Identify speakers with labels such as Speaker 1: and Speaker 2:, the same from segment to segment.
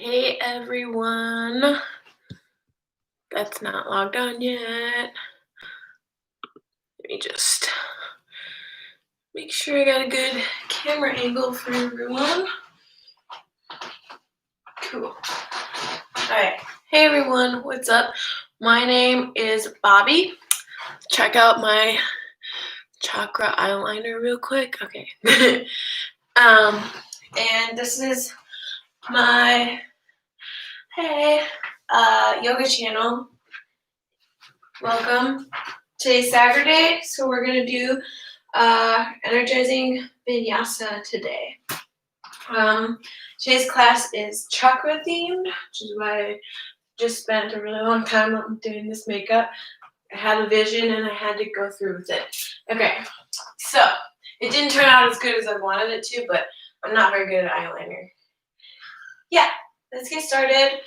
Speaker 1: Hey everyone, that's not logged on yet. Let me just make sure I got a good camera angle for everyone. Cool. Alright, hey everyone, what's up? My name is Bobbie. Check out my Chakra eyeliner real quick. Okay. And this is my yoga channel. Welcome. Today's Saturday, so we're gonna do Energizing Vinyasa today. Today's class is Chakra themed, which is why I just spent a really long time doing this makeup. I had a vision and I had to go through with it. Okay, so it didn't turn out as good as I wanted it to, but I'm not very good at eyeliner. Yeah, let's get started.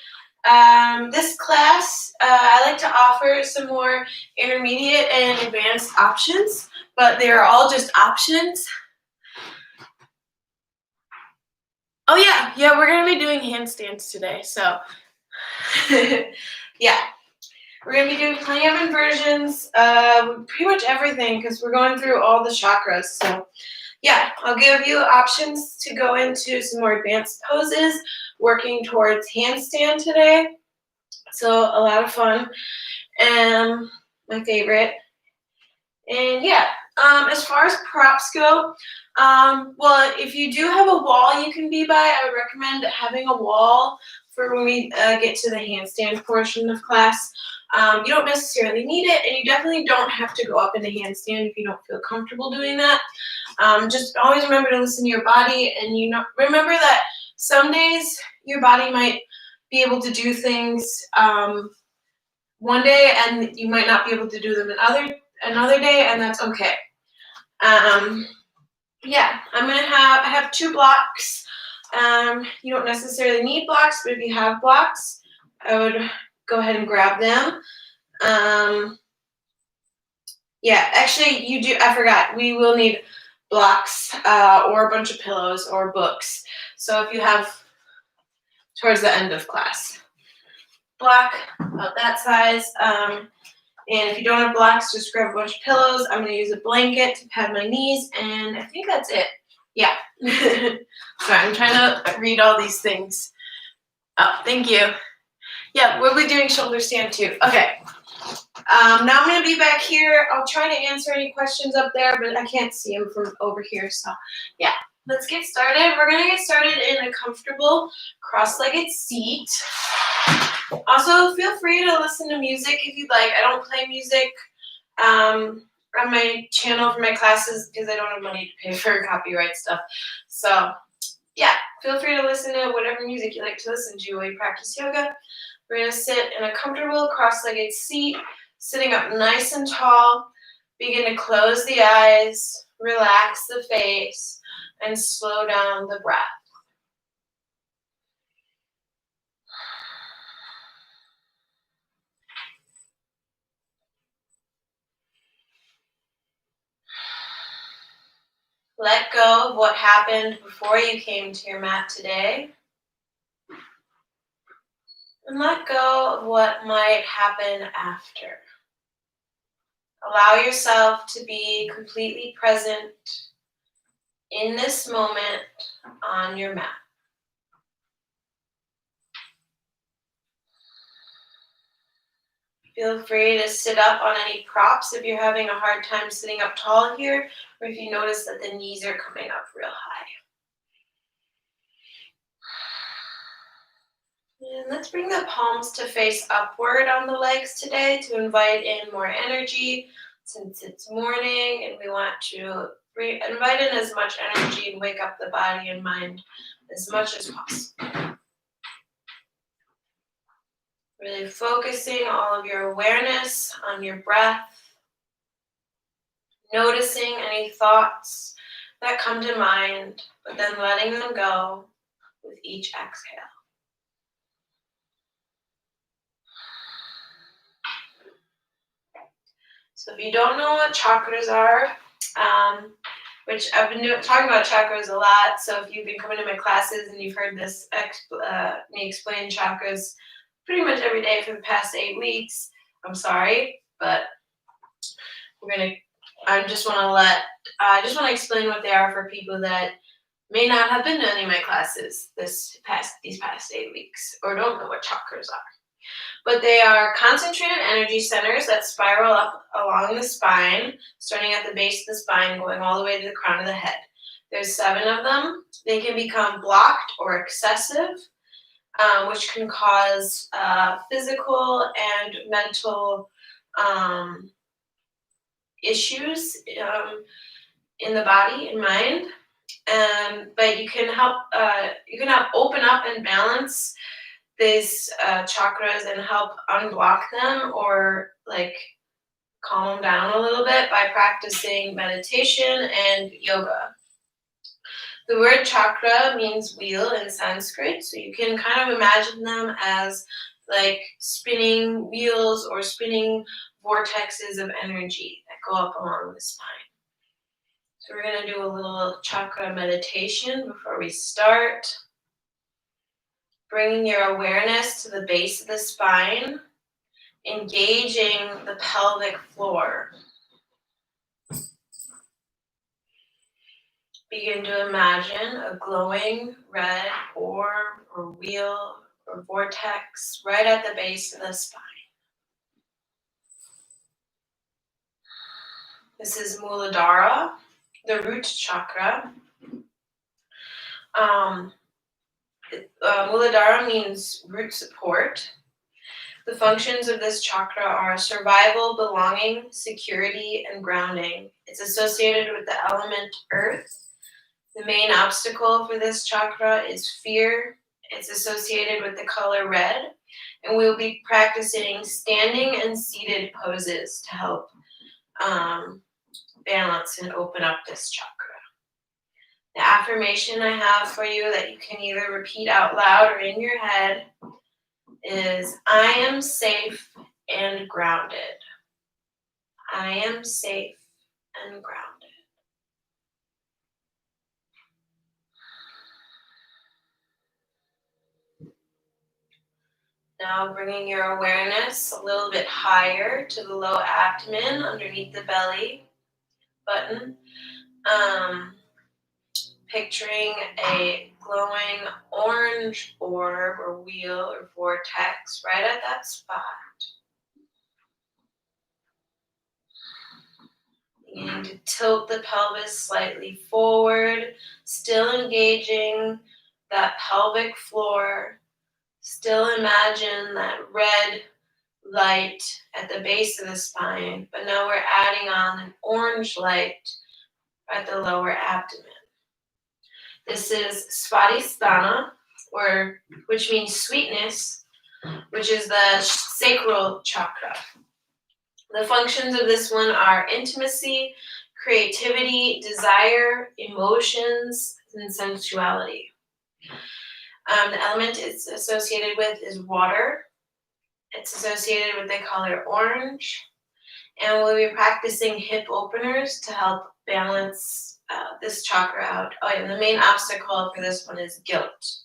Speaker 1: This class, I like to offer some more intermediate and advanced options, but they are all just options. Oh yeah, we're gonna be doing handstands today, so yeah. We're gonna be doing plenty of inversions, pretty much everything, because we're going through all the chakras, so yeah, I'll give you options to go into some more advanced poses, working towards handstand today. So a lot of fun, and my favorite. And yeah, as far as props go, well, if you do have a wall you can be by, I would recommend having a wall for when we get to the handstand portion of class. You don't necessarily need it, and you definitely don't have to go up in a handstand if you don't feel comfortable doing that. Just always remember to listen to your body, and remember that some days your body might be able to do things one day, and you might not be able to do them another day, and that's okay. Yeah, I have 2 blocks. You don't necessarily need blocks, but if you have blocks, I would go ahead and grab them. Yeah, actually you do, I forgot, we will need blocks or a bunch of pillows or books. So if you have, towards the end of class, block about that size. And if you don't have blocks, just grab a bunch of pillows. I'm going to use a blanket to pad my knees, and I think that's it. Yeah. Sorry, I'm trying to read all these things. Oh, thank you. Yeah, we'll be doing shoulder stand too. Okay. Now I'm going to be back here. I'll try to answer any questions up there, but I can't see them from over here. So, yeah, let's get started. We're going to get started in a comfortable cross-legged seat. Also, feel free to listen to music if you'd like. I don't play music on my channel for my classes because I don't have money to pay for copyright stuff. So, yeah, feel free to listen to whatever music you like to listen to while you practice yoga. We're going to sit in a comfortable cross-legged seat, sitting up nice and tall. Begin to close the eyes, relax the face, and slow down the breath. Let go of what happened before you came to your mat today. And let go of what might happen after. Allow yourself to be completely present in this moment on your mat. Feel free to sit up on any props if you're having a hard time sitting up tall here, or if you notice that the knees are coming up real high. And let's bring the palms to face upward on the legs today to invite in more energy, since it's morning and we want to invite in as much energy and wake up the body and mind as much as possible. Really focusing all of your awareness on your breath, noticing any thoughts that come to mind, but then letting them go with each exhale. So if you don't know what chakras are, which I've been talking about chakras a lot. So if you've been coming to my classes and you've heard this me explain chakras pretty much every day for the past 8 weeks, I'm sorry, but I just want to explain what they are for people that may not have been to any of my classes these past 8 weeks or don't know what chakras are. But they are concentrated energy centers that spiral up along the spine, starting at the base of the spine, going all the way to the crown of the head. There's 7 of them. They can become blocked or excessive, which can cause physical and mental issues in the body and mind. But you can help open up and balance these chakras and help unblock them or like calm them down a little bit by practicing meditation and yoga. The word chakra means wheel in Sanskrit, so you can kind of imagine them as like spinning wheels or spinning vortexes of energy that go up along the spine. So we're going to do a little chakra meditation before we start. Bringing your awareness to the base of the spine, engaging the pelvic floor. Begin to imagine a glowing red orb or wheel or vortex right at the base of the spine. This is Muladhara, the root chakra. Muladhara means root support. The functions of this chakra are survival, belonging, security, and grounding. It's associated with the element earth. The main obstacle for this chakra is fear. It's associated with the color red. And we'll be practicing standing and seated poses to help balance and open up this chakra. The affirmation I have for you that you can either repeat out loud or in your head is, I am safe and grounded. I am safe and grounded. Now bringing your awareness a little bit higher to the low abdomen underneath the belly button. Picturing a glowing orange orb or wheel or vortex right at that spot. Beginning to tilt the pelvis slightly forward, still engaging that pelvic floor. Still imagine that red light at the base of the spine, but now we're adding on an orange light at the lower abdomen. This is Svadhisthana, which means sweetness, which is the sacral chakra. The functions of this one are intimacy, creativity, desire, emotions, and sensuality. The element it's associated with is water. It's associated with the color orange. And we'll be practicing hip openers to help balance this chakra out. Oh, and the main obstacle for this one is guilt.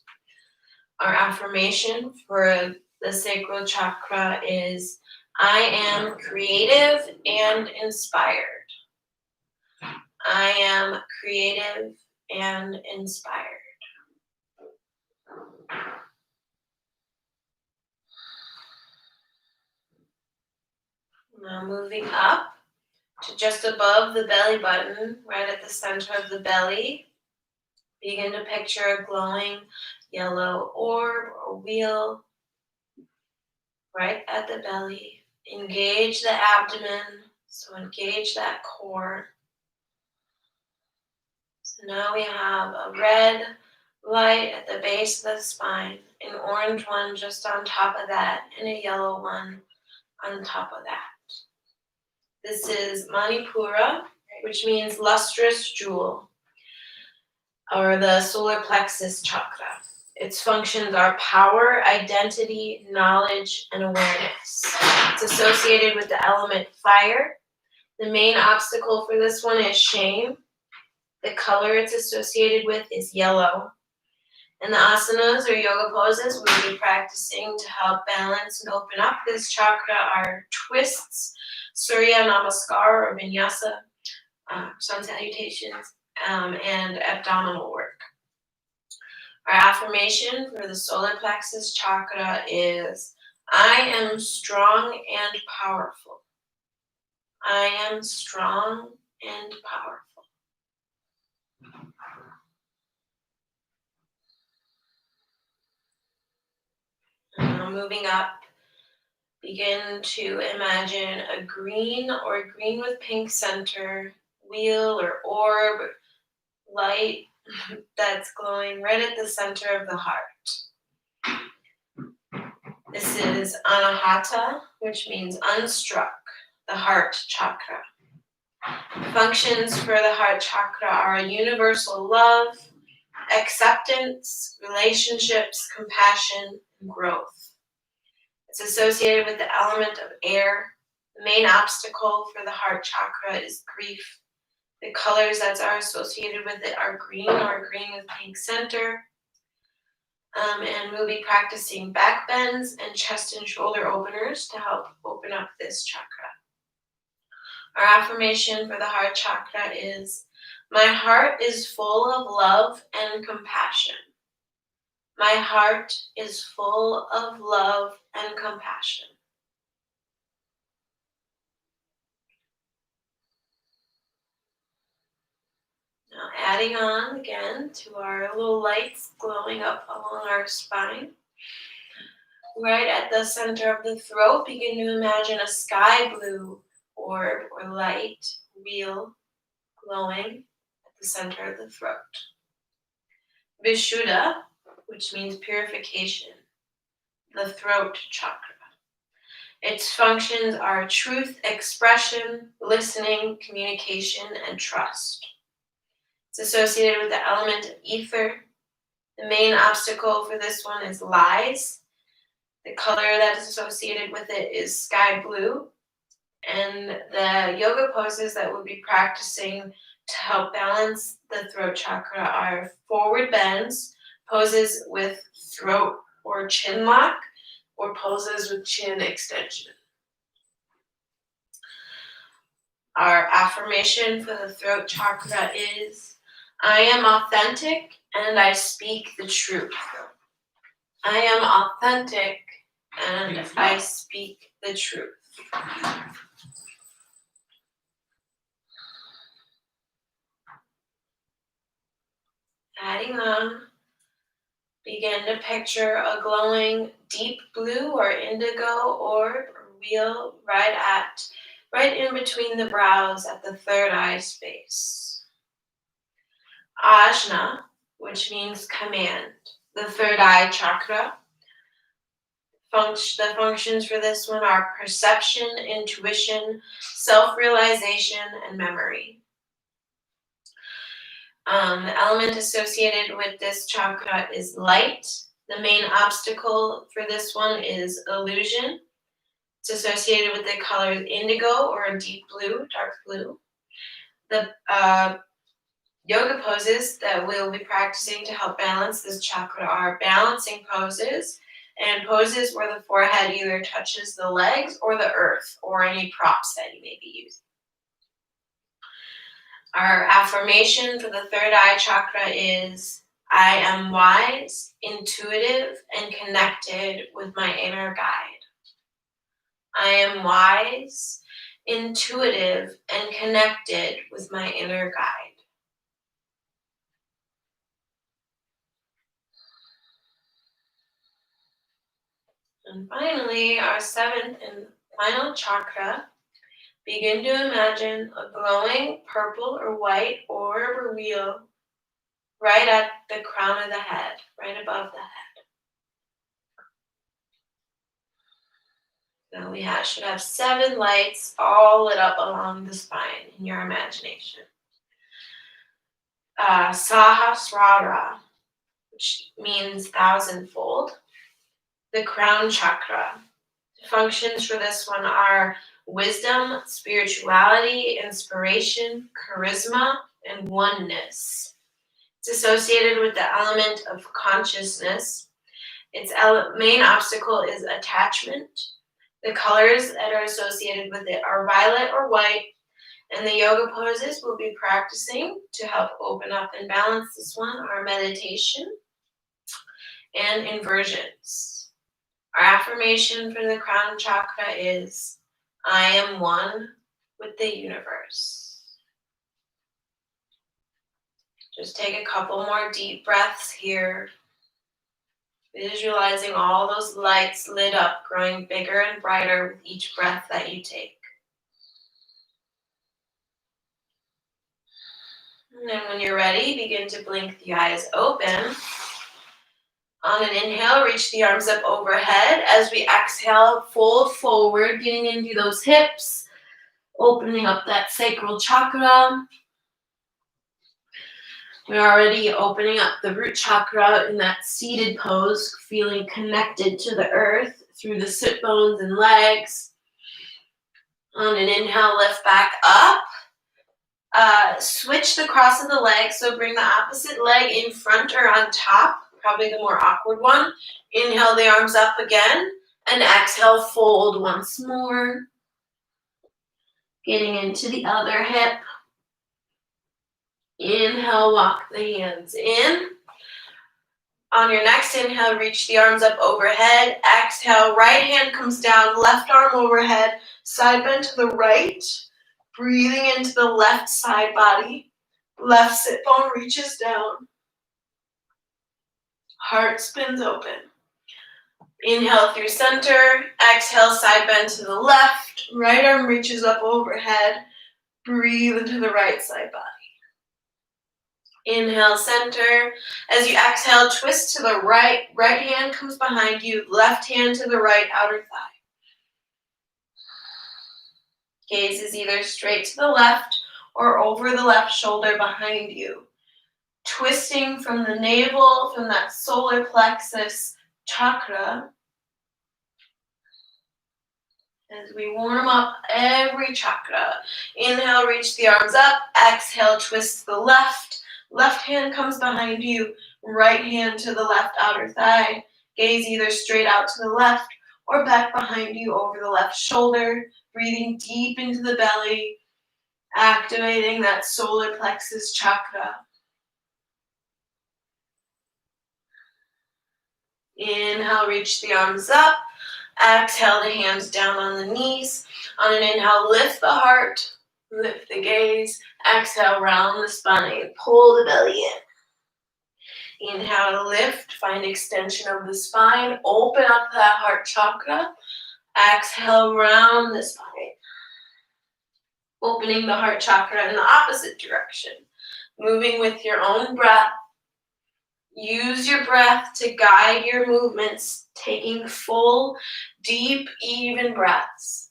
Speaker 1: Our affirmation for the sacral chakra is, I am creative and inspired. I am creative and inspired. Now moving up to just above the belly button, right at the center of the belly. Begin to picture a glowing yellow orb or wheel right at the belly. Engage the abdomen, so engage that core. So now we have a red light at the base of the spine, an orange one just on top of that, and a yellow one on top of that. This is Manipura, which means lustrous jewel, or the solar plexus chakra. Its functions are power, identity, knowledge, and awareness. It's associated with the element fire. The main obstacle for this one is shame. The color it's associated with is yellow. And the asanas or yoga poses we'll be practicing to help balance and open up this chakra are twists, Surya Namaskar or Vinyasa, sun salutations, and abdominal work. Our affirmation for the solar plexus chakra is, I am strong and powerful. I am strong and powerful. Now moving up, begin to imagine a green or green with pink center wheel or orb light that's glowing right at the center of the heart. This is Anahata, which means unstruck, the heart chakra. Functions for the heart chakra are universal love, acceptance, relationships, compassion, and growth. It's associated with the element of air. The main obstacle for the heart chakra is grief. The colors that are associated with it are green or green with pink center. And we'll be practicing back bends and chest and shoulder openers to help open up this chakra. Our affirmation for the heart chakra is, my heart is full of love and compassion. My heart is full of love and compassion. Now adding on again to our little lights glowing up along our spine. Right at the center of the throat, begin to imagine a sky blue orb or light wheel glowing at the center of the throat. Vishuddha, which means purification, the throat chakra. Its functions are truth, expression, listening, communication, and trust. It's associated with the element of ether. The main obstacle for this one is lies. The color that is associated with it is sky blue. And the yoga poses that we'll be practicing to help balance the throat chakra are forward bends, poses with throat or chin lock, or poses with chin extension. Our affirmation for the throat chakra is, I am authentic and I speak the truth. I am authentic and I speak the truth. Adding on, begin to picture a glowing deep blue or indigo orb or wheel right in between the brows at the third eye space. Ajna, which means command, the third eye chakra. The functions for this one are perception, intuition, self-realization, and memory. The element associated with this chakra is light. The main obstacle for this one is illusion. It's associated with the colors indigo or deep blue, dark blue. The yoga poses that we'll be practicing to help balance this chakra are balancing poses and poses where the forehead either touches the legs or the earth or any props that you may be using. Our affirmation for the third eye chakra is, I am wise, intuitive, and connected with my inner guide. I am wise, intuitive, and connected with my inner guide. And finally, our seventh and final chakra, begin to imagine a glowing purple or white orb or wheel right at the crown of the head, right above the head. So we should have 7 lights all lit up along the spine in your imagination. Sahasrara, which means thousandfold. The crown chakra. The functions for this one are wisdom, spirituality, inspiration, charisma, and oneness. It's associated with the element of consciousness. Its main obstacle is attachment. The colors that are associated with it are violet or white, and the yoga poses we'll be practicing to help open up and balance this one are meditation and inversions. Our affirmation for the crown chakra is, I am one with the universe. Just take a couple more deep breaths here, visualizing all those lights lit up, growing bigger and brighter with each breath that you take. And then when you're ready, begin to blink the eyes open. On an inhale, reach the arms up overhead. As we exhale, fold forward, getting into those hips, opening up that sacral chakra. We're already opening up the root chakra in that seated pose, feeling connected to the earth through the sit bones and legs. On an inhale, lift back up. Switch the cross of the legs, so bring the opposite leg in front or on top, probably the more awkward one. Inhale the arms up again, and exhale, fold once more. Getting into the other hip. Inhale, walk the hands in. On your next inhale, reach the arms up overhead. Exhale, right hand comes down, left arm overhead, side bend to the right. Breathing into the left side body. Left sit bone reaches down. Heart spins open. Inhale through center. Exhale, side bend to the left. Right arm reaches up overhead. Breathe into the right side body. Inhale, center. As you exhale, twist to the right. Right hand comes behind you. Left hand to the right outer thigh. Gaze is either straight to the left or over the left shoulder behind you. Twisting from the navel, from that solar plexus chakra. As we warm up every chakra. Inhale, reach the arms up. Exhale, twist to the left. Left hand comes behind you. Right hand to the left outer thigh. Gaze either straight out to the left or back behind you over the left shoulder. Breathing deep into the belly, activating that solar plexus chakra. Inhale, reach the arms up. Exhale, the hands down on the knees. On an inhale, lift the heart, lift the gaze. Exhale, round the spine, pull the belly in. Inhale to lift, find extension of the spine, open up that heart chakra. Exhale, round the spine. Opening the heart chakra in the opposite direction. Moving with your own breath. Use your breath to guide your movements, taking full, deep, even breaths.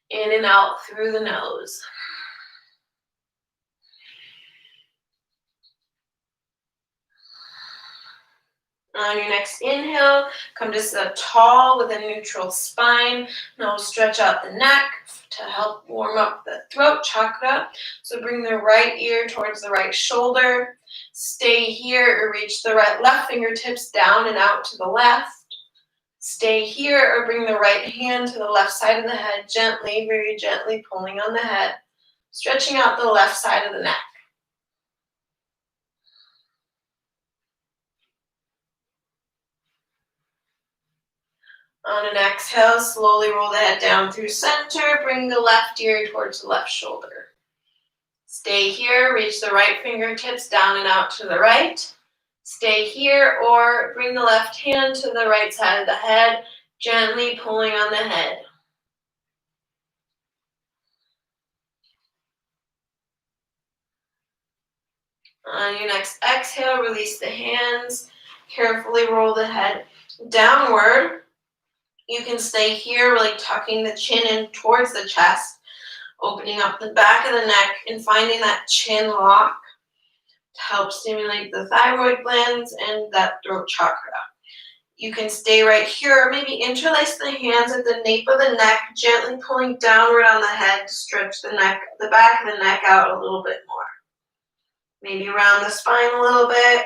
Speaker 1: In and out through the nose. On your next inhale, come to sit tall with a neutral spine. Now stretch out the neck to help warm up the throat chakra. So bring the right ear towards the right shoulder. Stay here or reach the left fingertips down and out to the left. Stay here or bring the right hand to the left side of the head, gently, very gently pulling on the head, stretching out the left side of the neck. On an exhale, slowly roll the head down through center. Bring the left ear towards the left shoulder. Stay here. Reach the right fingertips down and out to the right. Stay here or bring the left hand to the right side of the head, gently pulling on the head. On your next exhale, release the hands. Carefully roll the head downward. You can stay here, really tucking the chin in towards the chest, opening up the back of the neck and finding that chin lock to help stimulate the thyroid glands and that throat chakra. You can stay right here, or maybe interlace the hands at the nape of the neck, gently pulling downward on the head to stretch the neck, the back of the neck out a little bit more. Maybe round the spine a little bit.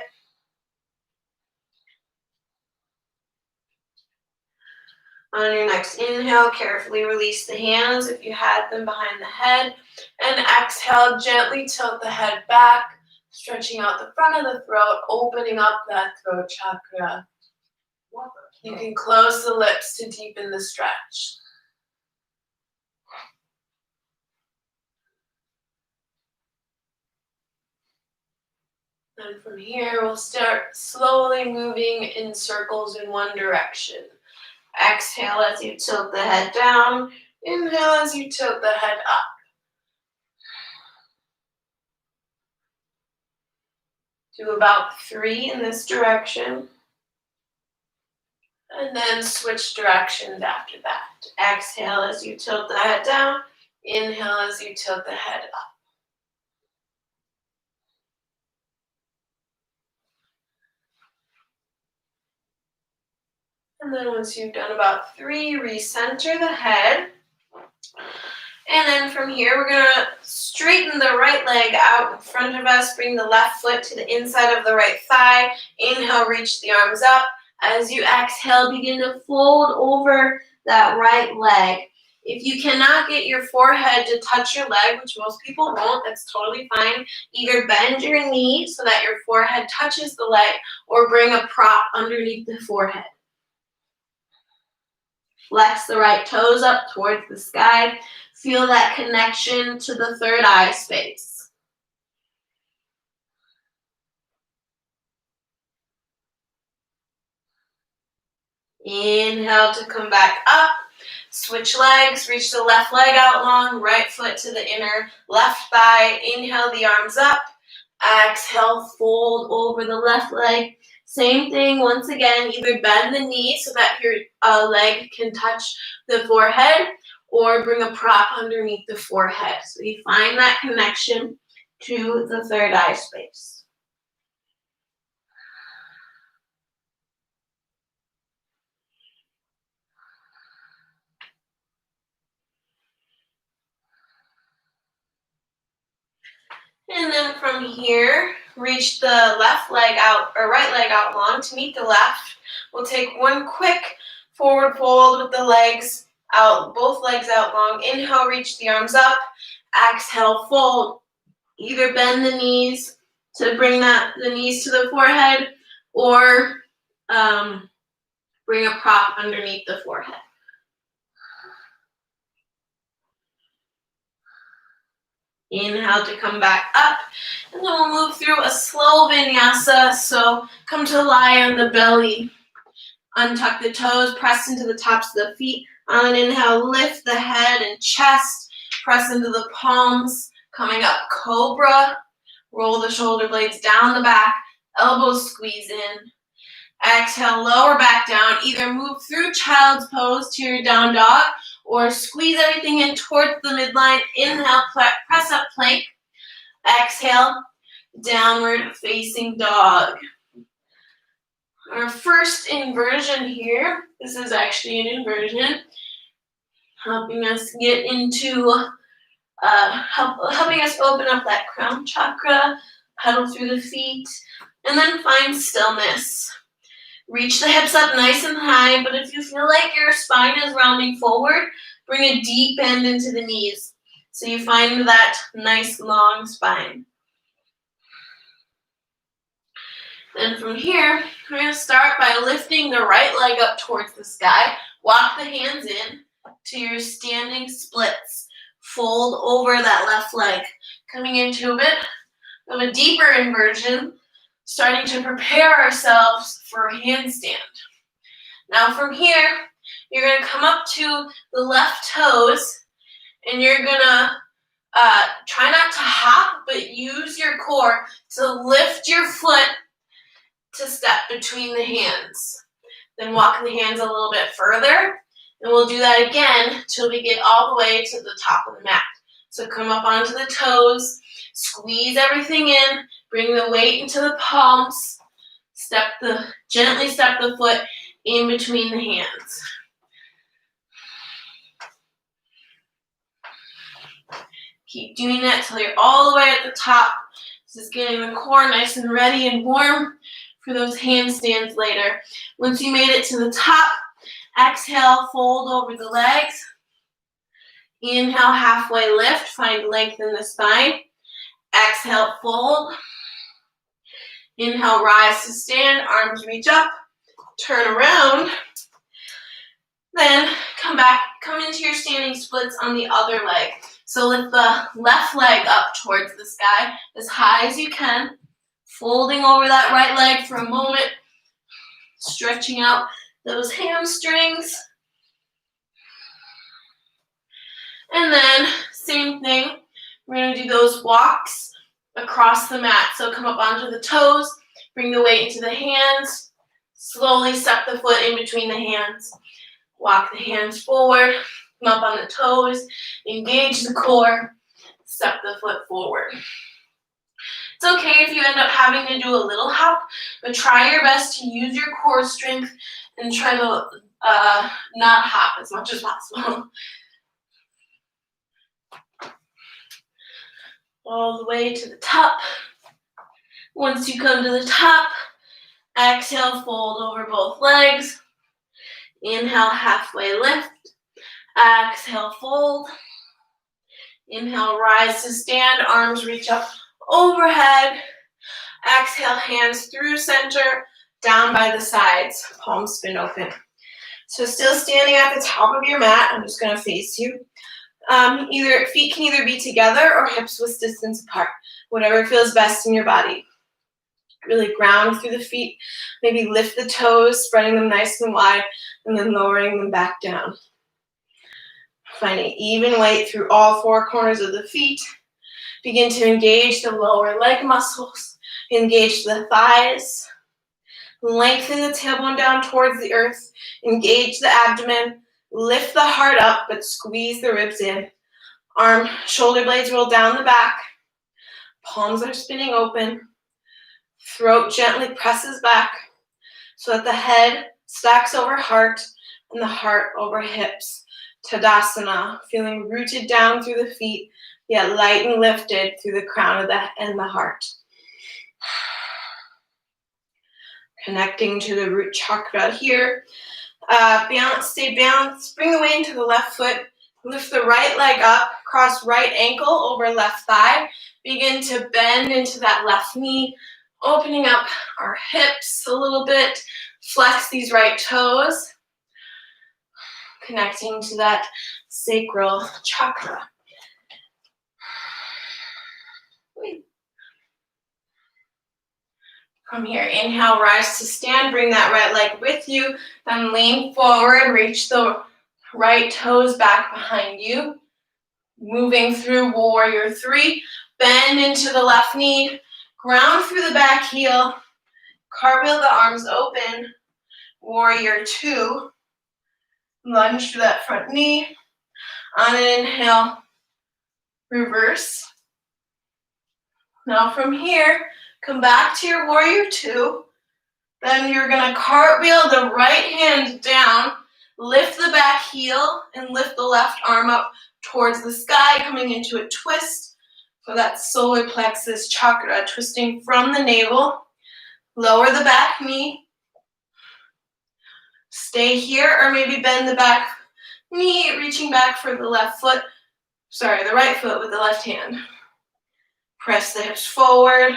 Speaker 1: On your next inhale, carefully release the hands if you had them behind the head. And exhale, gently tilt the head back, stretching out the front of the throat, opening up that throat chakra. You can close the lips to deepen the stretch. And from here, we'll start slowly moving in circles in one direction. Exhale as you tilt the head down. Inhale as you tilt the head up. Do about 3 in this direction. And then switch directions after that. Exhale as you tilt the head down. Inhale as you tilt the head up. And then once you've done about 3, recenter the head. And then from here, we're going to straighten the right leg out in front of us. Bring the left foot to the inside of the right thigh. Inhale, reach the arms up. As you exhale, begin to fold over that right leg. If you cannot get your forehead to touch your leg, which most people won't, that's totally fine. Either bend your knee so that your forehead touches the leg, or bring a prop underneath the forehead. Flex the right toes up towards the sky. Feel that connection to the third eye space. Inhale to come back up. Switch legs. Reach the left leg out long. Right foot to the inner left thigh. Inhale the arms up. Exhale, fold over the left leg. Same thing, once again, either bend the knee so that your leg can touch the forehead, or bring a prop underneath the forehead. So you find that connection to the third eye space. And then from here, reach the left leg out, or right leg out long to meet the left. We'll take one quick forward fold with the legs out, both legs out long. Inhale, reach the arms up. Exhale, fold. Either bend the knees to bring the knees to the forehead, or bring a prop underneath the forehead. Inhale to come back up, and then we'll move through a slow vinyasa. So come to lie on the belly. Untuck the toes, press into the tops of the feet. On an inhale, lift the head and chest, press into the palms. Coming up, cobra. Roll the shoulder blades down the back, elbows squeeze in. Exhale, lower back down. Either move through child's pose to your down dog, or squeeze everything in towards the midline. Inhale, press up plank. Exhale, downward facing dog. Our first inversion here, this is actually an inversion, helping us get into, helping us open up that crown chakra, pedal through the feet, and then find stillness. Reach the hips up nice and high, but if you feel like your spine is rounding forward, bring a deep bend into the knees so you find that nice long spine. Then from here, we're going to start by lifting the right leg up towards the sky. Walk the hands in to your standing splits. Fold over that left leg. Coming into a bit of a deeper inversion, starting to prepare ourselves for a handstand. Now from here, you're going to come up to the left toes, and you're going to try not to hop, but use your core to lift your foot to step between the hands. Then walk the hands a little bit further, and we'll do that again till we get all the way to the top of the mat. So come up onto the toes, squeeze everything in, bring the weight into the palms, gently step the foot in between the hands. Keep doing that till you're all the way at the top. This is getting the core nice and ready and warm for those handstands later. Once you made it to the top, exhale, fold over the legs. Inhale, halfway lift, find length in the spine. Exhale, fold. Inhale, rise to stand, arms reach up, turn around. Then come back, come into your standing splits on the other leg. So lift the left leg up towards the sky as high as you can, folding over that right leg for a moment, stretching out those hamstrings. And then, same thing, we're going to do those walks across the mat. So come up onto the toes, bring the weight into the hands, slowly step the foot in between the hands. Walk the hands forward, come up on the toes, engage the core, step the foot forward. It's okay if you end up having to do a little hop, but try your best to use your core strength and try to not hop as much as possible. All the way to the top. Once you come to the top, exhale, fold over both legs. Inhale, halfway lift. Exhale, fold. Inhale, rise to stand, arms reach up overhead. Exhale, hands through center, down by the sides, palms spin open. So still standing at the top of your mat, I'm just going to face you. Feet can either be together or hips width distance apart, whatever feels best in your body. Really ground through the feet, maybe lift the toes, spreading them nice and wide, and then lowering them back down. Finding even weight through all four corners of the feet. Begin to engage the lower leg muscles, engage the thighs, lengthen the tailbone down towards the earth, engage the abdomen, lift the heart up, but squeeze the ribs in. Shoulder blades roll down the back, palms are spinning open. Throat gently presses back so that the head stacks over heart and the heart over hips. Tadasana, feeling rooted down through the feet, yet light and lifted through the crown of the head and the heart. Connecting to the root chakra here. Stay balanced. Bring the weight into the left foot. Lift the right leg up. Cross right ankle over left thigh. Begin to bend into that left knee. Opening up our hips a little bit. Flex these right toes. Connecting to that sacral chakra. From here, inhale, rise to stand. Bring that right leg with you. Then lean forward. Reach the right toes back behind you. Moving through warrior three. Bend into the left knee. Ground through the back heel. Cartwheel the arms open. Warrior two. Lunge through that front knee. On an inhale, reverse. Now from here, come back to your warrior two. Then you're going to cartwheel the right hand down. Lift the back heel and lift the left arm up towards the sky, coming into a twist. For that solar plexus chakra, twisting from the navel. Lower the back knee. Stay here, or maybe bend the back knee, reaching back for the right foot with the left hand. Press the hips forward.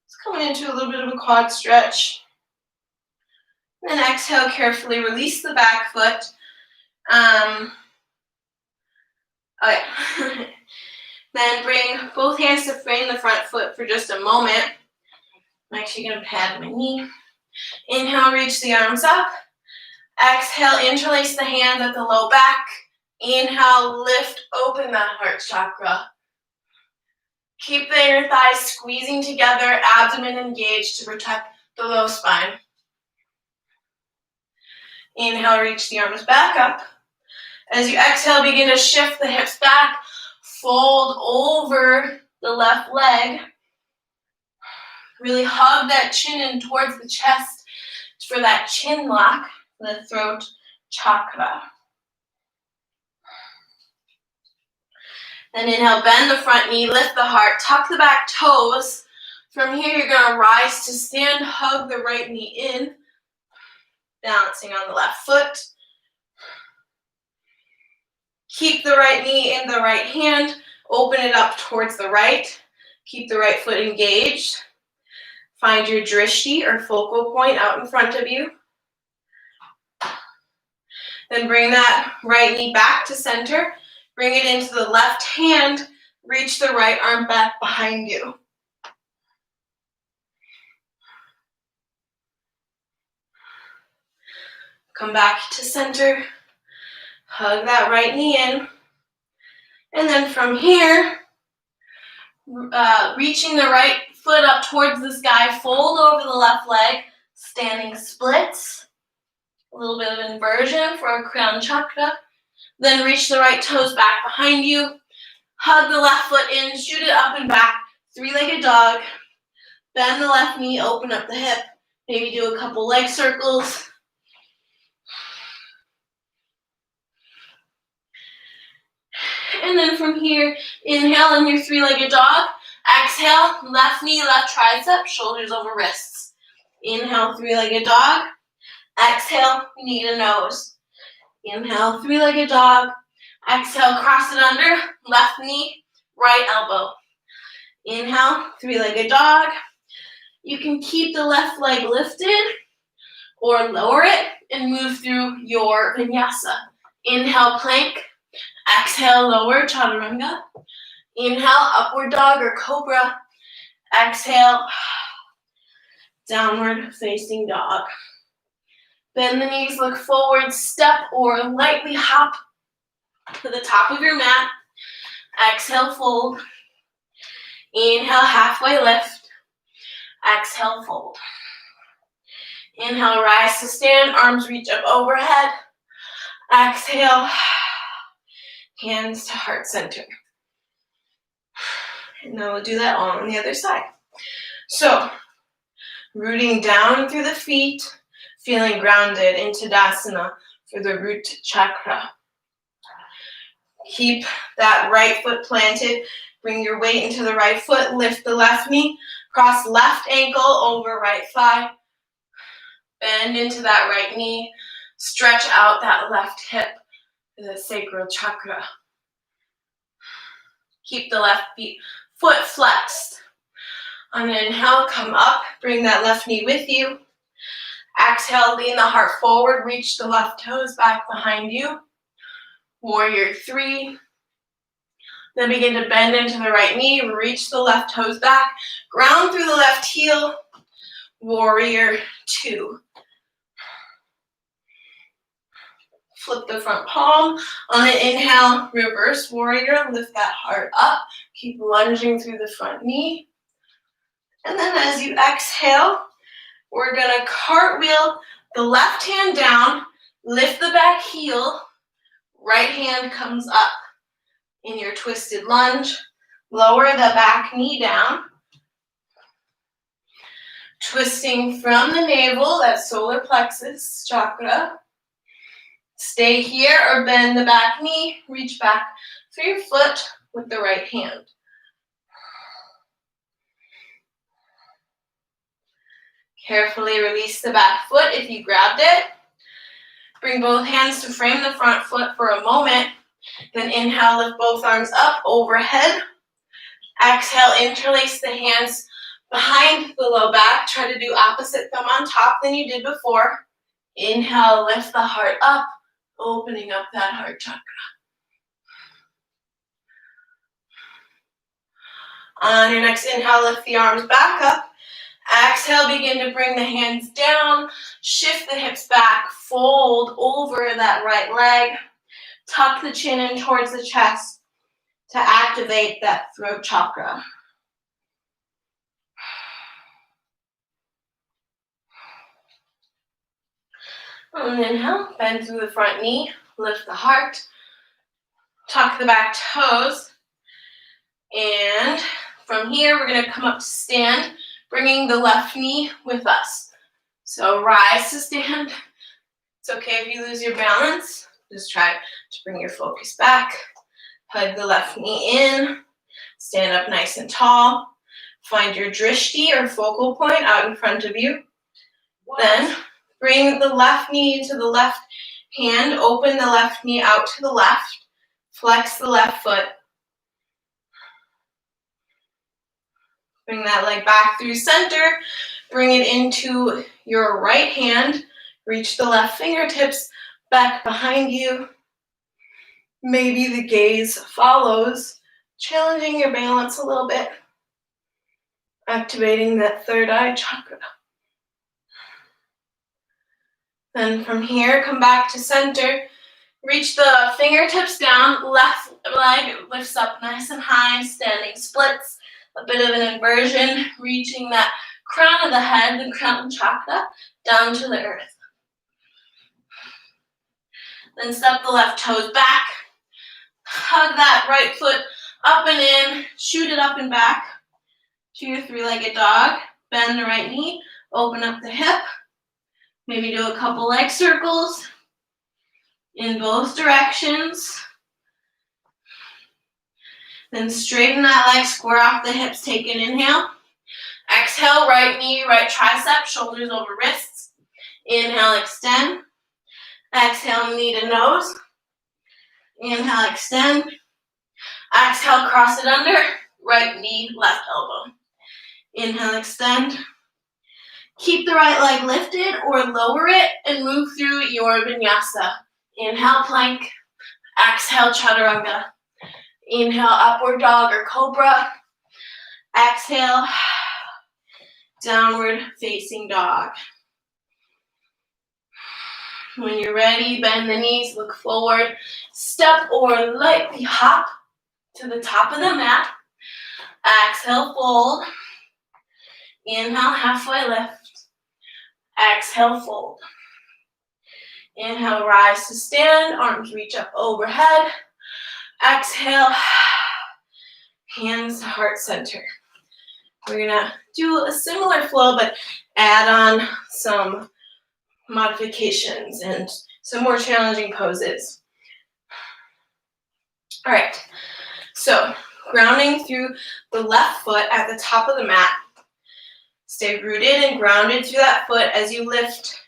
Speaker 1: It's coming into a little bit of a quad stretch. Then exhale, carefully release the back foot. Then bring both hands to frame the front foot for just a moment. I'm actually going to pad my knee. Inhale, reach the arms up. Exhale, interlace the hands at the low back. Inhale, lift, open that heart chakra. Keep the inner thighs squeezing together, abdomen engaged to protect the low spine. Inhale, reach the arms back up. As you exhale, begin to shift the hips back. Fold over the left leg. Really hug that chin in towards the chest for that chin lock, the throat chakra. And inhale, bend the front knee, lift the heart, tuck the back toes. From here, you're gonna rise to stand, hug the right knee in, balancing on the left foot. Keep the right knee in the right hand, open it up towards the right. Keep the right foot engaged. Find your drishti or focal point out in front of you. Then bring that right knee back to center. Bring it into the left hand. Reach the right arm back behind you. Come back to center. Hug that right knee in. And then from here, reaching the right foot up towards the sky, fold over the left leg, standing splits. A little bit of inversion for our crown chakra. Then reach the right toes back behind you. Hug the left foot in, shoot it up and back. Three-legged dog. Bend the left knee, open up the hip. Maybe do a couple leg circles. And then from here, inhale in your three-legged dog. Exhale, left knee, left tricep, shoulders over wrists. Inhale, three-legged dog. Exhale, knee to nose. Inhale, three-legged dog. Exhale, cross it under, left knee, right elbow. Inhale, three-legged dog. You can keep the left leg lifted or lower it and move through your vinyasa. Inhale, plank. Exhale, lower, chaturanga. Inhale, upward dog or cobra. Exhale, downward facing dog. Bend the knees, look forward, step or lightly hop to the top of your mat. Exhale, fold. Inhale, halfway lift. Exhale, fold. Inhale, rise to stand, arms reach up overhead. Exhale, hands to heart center. And now we'll do that all on the other side. So, rooting down through the feet, feeling grounded in Tadasana for the root chakra. Keep that right foot planted. Bring your weight into the right foot. Lift the left knee. Cross left ankle over right thigh. Bend into that right knee. Stretch out that left hip, the sacral chakra. Keep the left foot flexed. On an inhale, come up. Bring that left knee with you. Exhale, lean the heart forward. Reach the left toes back behind you. Warrior 3. Then begin to bend into the right knee. Reach the left toes back. Ground through the left heel. Warrior 2. Flip the front palm. On an inhale, reverse warrior. Lift that heart up. Keep lunging through the front knee. And then as you exhale, we're going to cartwheel the left hand down. Lift the back heel. Right hand comes up. In your twisted lunge, lower the back knee down. Twisting from the navel, that solar plexus chakra. Stay here or bend the back knee. Reach back for your foot with the right hand. Carefully release the back foot if you grabbed it. Bring both hands to frame the front foot for a moment. Then inhale, lift both arms up overhead. Exhale, interlace the hands behind the low back. Try to do opposite thumb on top than you did before. Inhale, lift the heart up, opening up that heart chakra. On your next inhale, lift the arms back up. Exhale, begin to bring the hands down. Shift the hips back, fold over that right leg. Tuck the chin in towards the chest to activate that throat chakra. On an inhale, bend through the front knee, lift the heart, tuck the back toes, and from here we're going to come up to stand, bringing the left knee with us. So rise to stand. It's okay if you lose your balance. Just try to bring your focus back. Hug the left knee in. Stand up nice and tall. Find your drishti or focal point out in front of you. Then bring the left knee into the left hand. Open the left knee out to the left. Flex the left foot. Bring that leg back through center. Bring it into your right hand. Reach the left fingertips back behind you. Maybe the gaze follows, challenging your balance a little bit. Activating that third eye chakra. Then from here, come back to center. Reach the fingertips down. Left leg lifts up nice and high. Standing splits. A bit of an inversion. Reaching that crown of the head, the crown chakra, down to the earth. Then step the left toes back. Hug that right foot up and in. Shoot it up and back to your three-legged dog. Bend the right knee. Open up the hip. Maybe do a couple leg circles in both directions. Then straighten that leg, square off the hips, take an inhale. Exhale, right knee, right tricep, shoulders over wrists. Inhale, extend. Exhale, knee to nose. Inhale, extend. Exhale, cross it under. Right knee, left elbow. Inhale, extend. Keep the right leg lifted or lower it and move through your vinyasa. Inhale, plank. Exhale, chaturanga. Inhale, upward dog or cobra. Exhale, downward facing dog. When you're ready, bend the knees, look forward. Step or lightly hop to the top of the mat. Exhale, fold. Inhale, halfway lift. Exhale, fold. Inhale, rise to stand. Arms reach up overhead. Exhale, hands to heart center. We're gonna do a similar flow, but add on some modifications and some more challenging poses. All right, so grounding through the left foot at the top of the mat. Stay rooted and grounded through that foot as you lift,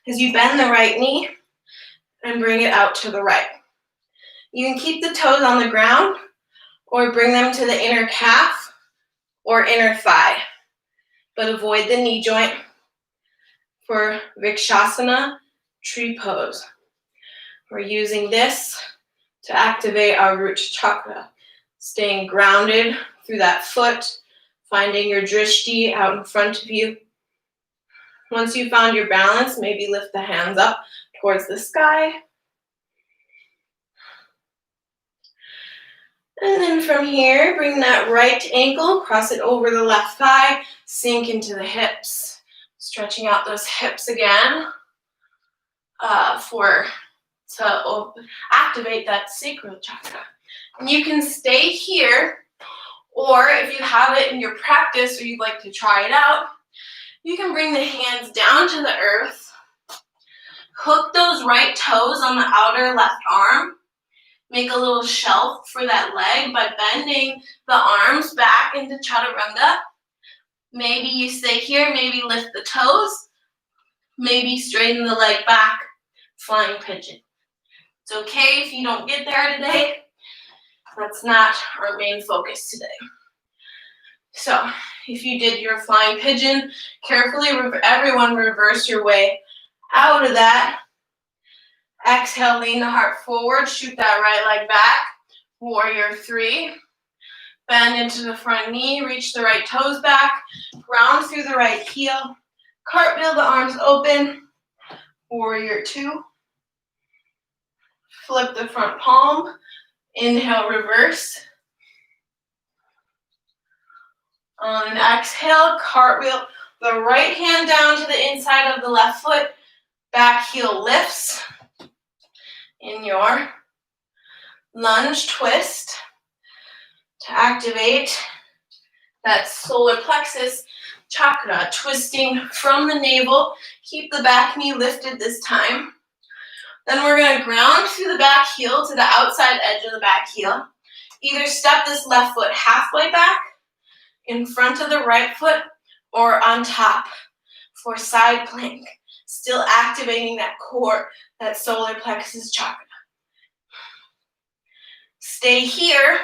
Speaker 1: as you bend the right knee and bring it out to the right. You can keep the toes on the ground or bring them to the inner calf or inner thigh, but avoid the knee joint for Vrikshasana, tree pose. We're using this to activate our root chakra, staying grounded through that foot, finding your drishti out in front of you. Once you've found your balance, maybe lift the hands up towards the sky. And then from here, bring that right ankle, cross it over the left thigh, sink into the hips. Stretching out those hips again to activate that sacral chakra. And you can stay here, or if you have it in your practice or you'd like to try it out, you can bring the hands down to the earth, hook those right toes on the outer left arm, make a little shelf for that leg by bending the arms back into chaturanga. Maybe you stay here, maybe lift the toes, maybe straighten the leg back, flying pigeon. It's okay if you don't get there today. That's not our main focus today. So, if you did your flying pigeon, carefully, everyone reverse your way out of that. Exhale, lean the heart forward, shoot that right leg back. Warrior 3. Bend into the front knee, reach the right toes back, ground through the right heel, cartwheel the arms open. Warrior 2. Flip the front palm, inhale, reverse. On an exhale, cartwheel the right hand down to the inside of the left foot, back heel lifts. In your lunge twist to activate that solar plexus chakra, twisting from the navel. Keep the back knee lifted this time. Then we're going to ground through the back heel to the outside edge of the back heel. Either step this left foot halfway back, in front of the right foot, or on top for side plank. Still activating that core, that solar plexus chakra. Stay here,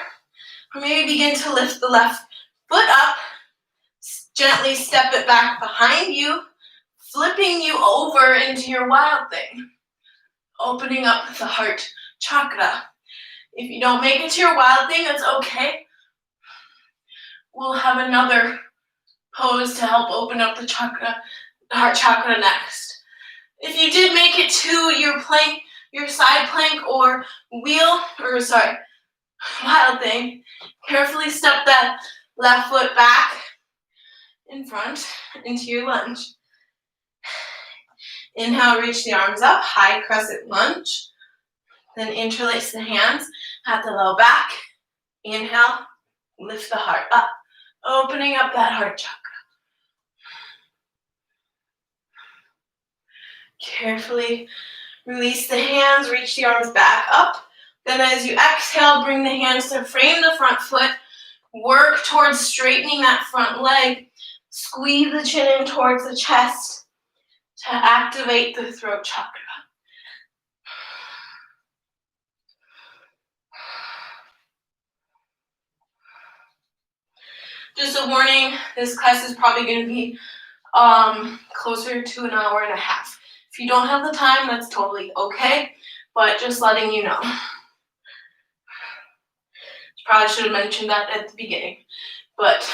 Speaker 1: or maybe begin to lift the left foot up. Gently step it back behind you, flipping you over into your wild thing. Opening up the heart chakra. If you don't make it to your wild thing, that's okay. We'll have another pose to help open up the chakra, the heart chakra next. If you did make it to your plank, your side plank or wild thing, carefully step that left foot back in front into your lunge. Inhale, reach the arms up, high crescent lunge. Then interlace the hands at the low back. Inhale, lift the heart up, opening up that heart chakra. Carefully release the hands, reach the arms back up. Then as you exhale, bring the hands to frame the front foot. Work towards straightening that front leg. Squeeze the chin in towards the chest to activate the throat chakra. Just a warning, this class is probably going to be closer to an hour and a half. If you don't have the time, that's totally okay, but just letting you know. Probably should have mentioned that at the beginning, but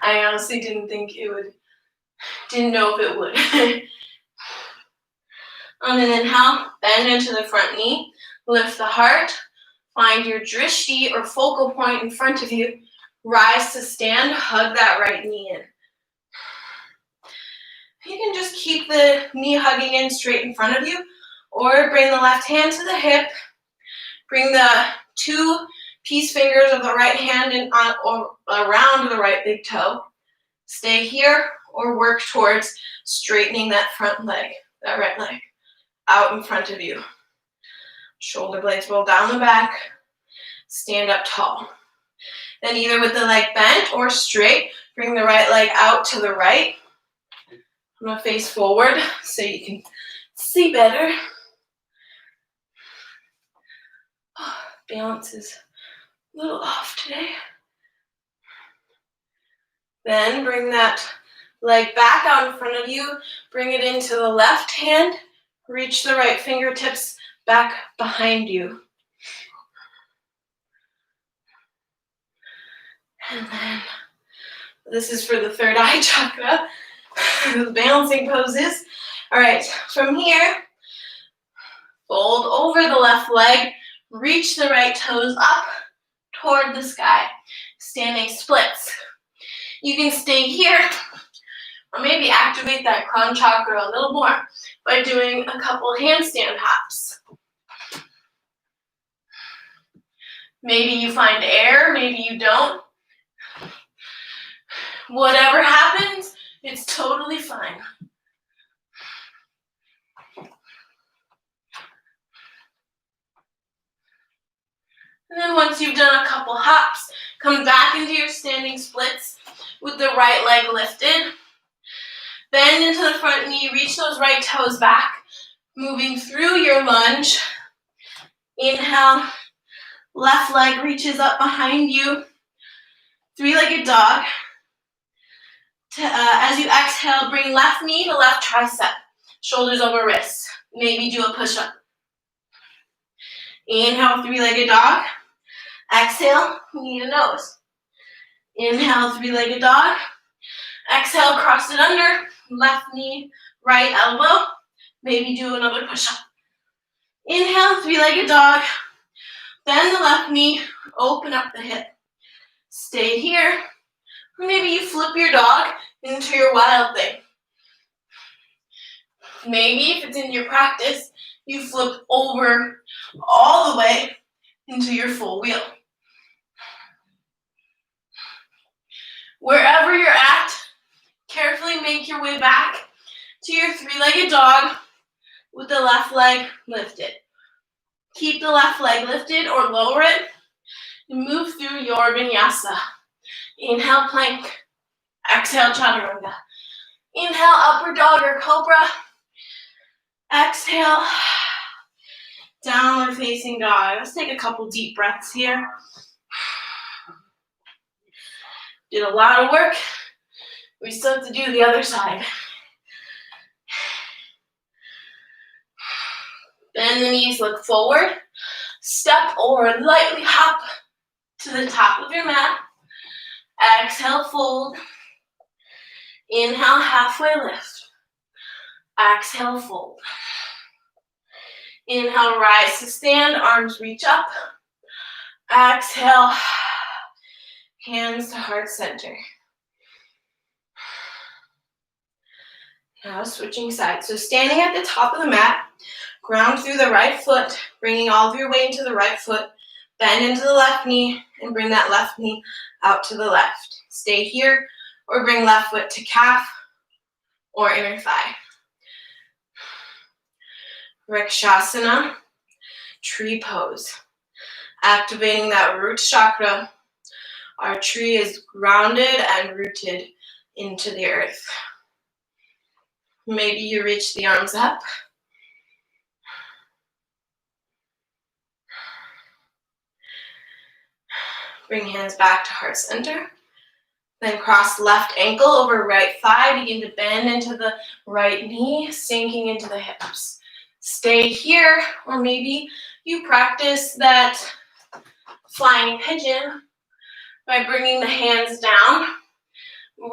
Speaker 1: I honestly didn't know if it would. On an inhale, bend into the front knee, lift the heart, find your drishti or focal point in front of you, rise to stand, hug that right knee in. You can just keep the knee hugging in straight in front of you, or bring the left hand to the hip, bring the two peace fingers of the right hand or around the right big toe. Stay here or work towards straightening that front leg, that right leg, out in front of you. Shoulder blades roll down the back. Stand up tall. Then either with the leg bent or straight, bring the right leg out to the right. I'm going to face forward so you can see better. Balance is a little off today. Then bring that leg back out in front of you. Bring it into the left hand. Reach the right fingertips back behind you. And then this is for the third eye chakra, the balancing poses. All right, from here, fold over the left leg. Reach the right toes up toward the sky. Standing splits. You can stay here or maybe activate that crown chakra a little more by doing a couple handstand hops. Maybe you find air, maybe you don't. Whatever happens, it's totally fine. And then once you've done a couple hops, come back into your standing splits with the right leg lifted. Bend into the front knee, reach those right toes back, moving through your lunge. Inhale, left leg reaches up behind you. Three-legged dog. As you exhale, bring left knee to left tricep, shoulders over wrists. Maybe do a push-up. Inhale, three-legged dog. Exhale, knee to nose. Inhale, three-legged dog. Exhale, cross it under. Left knee, right elbow. Maybe do another push-up. Inhale, three-legged dog. Bend the left knee, open up the hip. Stay here. Maybe you flip your dog into your wild thing. Maybe if it's in your practice, you flip over all the way into your full wheel. Wherever you're at, carefully make your way back to your three-legged dog with the left leg lifted. Keep the left leg lifted or lower it Move through your vinyasa. Inhale, plank. Exhale, chaturanga. Inhale, upward dog or cobra. Exhale, downward facing dog. Let's take a couple deep breaths here. Did a lot of work. We still have to do the other side. Bend the knees, look forward. Step or lightly hop to the top of your mat. Exhale, fold. Inhale, halfway lift. Exhale, fold. Inhale, rise to stand, arms reach up. Exhale, hands to heart center. Now switching sides. So standing at the top of the mat, ground through the right foot, bringing all of your weight into the right foot, bend into the left knee, and bring that left knee out to the left. Stay here, or bring left foot to calf or inner thigh. Vrikshasana, tree pose. Activating that root chakra. Our tree is grounded and rooted into the earth. Maybe you reach the arms up. Bring hands back to heart center. Then cross left ankle over right thigh. Begin to bend into the right knee, sinking into the hips. Stay here, or maybe you practice that flying pigeon by bringing the hands down,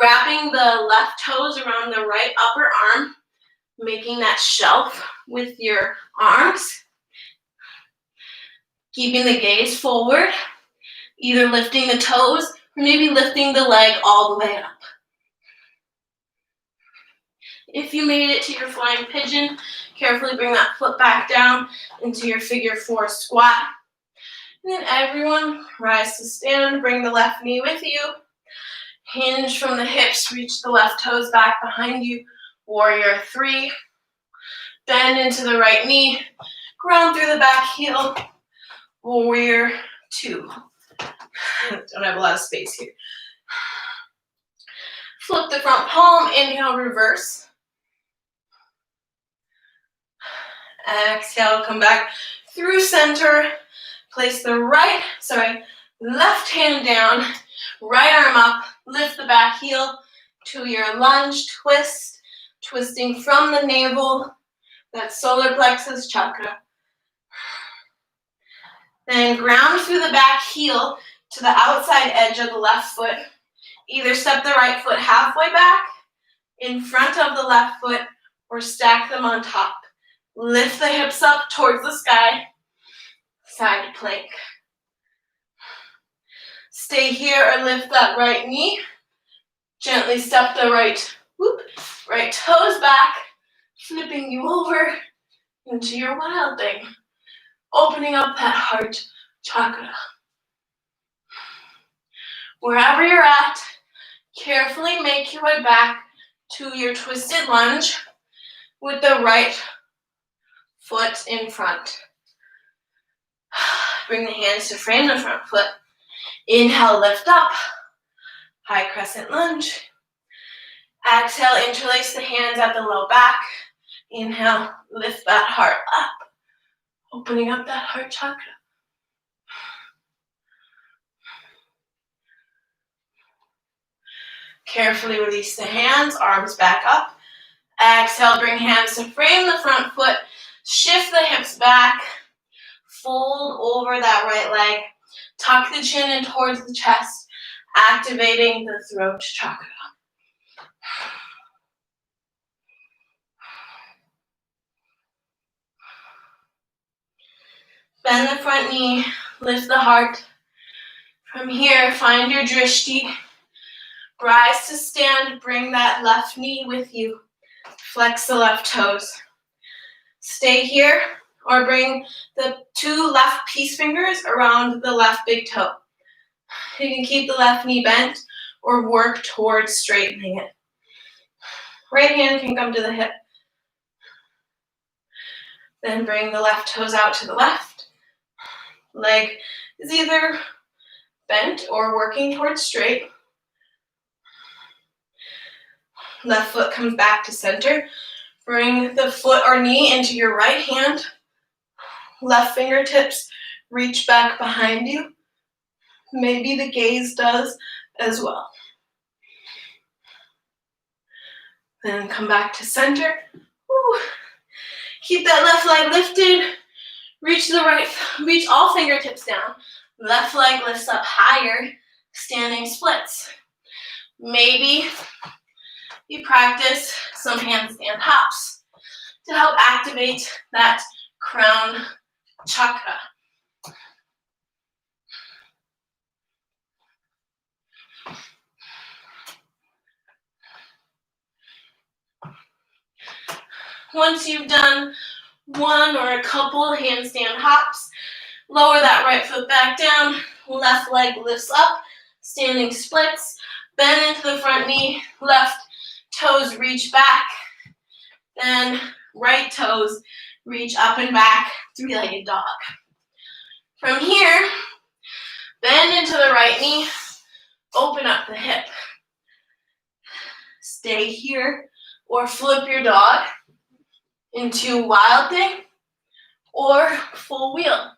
Speaker 1: wrapping the left toes around the right upper arm, making that shelf with your arms, keeping the gaze forward, either lifting the toes or maybe lifting the leg all the way up. If you made it to your flying pigeon, carefully bring that foot back down into your figure four squat. And then everyone rise to stand, bring the left knee with you. Hinge from the hips, reach the left toes back behind you. Warrior three. Bend into the right knee, ground through the back heel. Warrior two. Don't have a lot of space here. Flip the front palm, inhale, reverse. Exhale, come back through center. Place the left hand down, right arm up, lift the back heel to your lunge, twist, twisting from the navel, that solar plexus chakra. Then ground through the back heel to the outside edge of the left foot. Either step the right foot halfway back, in front of the left foot, or stack them on top. Lift the hips up towards the sky, side plank. Stay here or lift that right knee. Gently step the right toes back, flipping you over into your wild thing. Opening up that heart chakra. Wherever you're at, carefully make your way back to your twisted lunge with the right foot in front. Bring the hands to frame the front foot. Inhale, lift up. High crescent lunge. Exhale, interlace the hands at the low back. Inhale, lift that heart up. Opening up that heart chakra. Carefully release the hands, arms back up. Exhale, bring hands to frame the front foot. Shift the hips back. Fold over that right leg. Tuck the chin in towards the chest, activating the throat chakra. Bend the front knee, lift the heart. From here, find your drishti. Rise to stand, bring that left knee with you. Flex the left toes. Stay here, or bring the two left peace fingers around the left big toe. You can keep the left knee bent or work towards straightening it. Right hand can come to the hip. Then bring the left toes out to the left. Leg is either bent or working towards straight. Left foot comes back to center. Bring the foot or knee into your right hand. Left fingertips reach back behind you. Maybe the gaze does as well. Then come back to center. Woo. Keep that left leg lifted. Reach all fingertips down. Left leg lifts up higher, standing splits. Maybe you practice some handstand hops to help activate that crown chakra. Once you've done one or a couple handstand hops, lower that right foot back down, left leg lifts up, standing splits, bend into the front knee, left toes reach back, then right toes reach up and back, three-legged dog. From here, bend into the right knee, open up the hip. Stay here or flip your dog into wild thing or full wheel.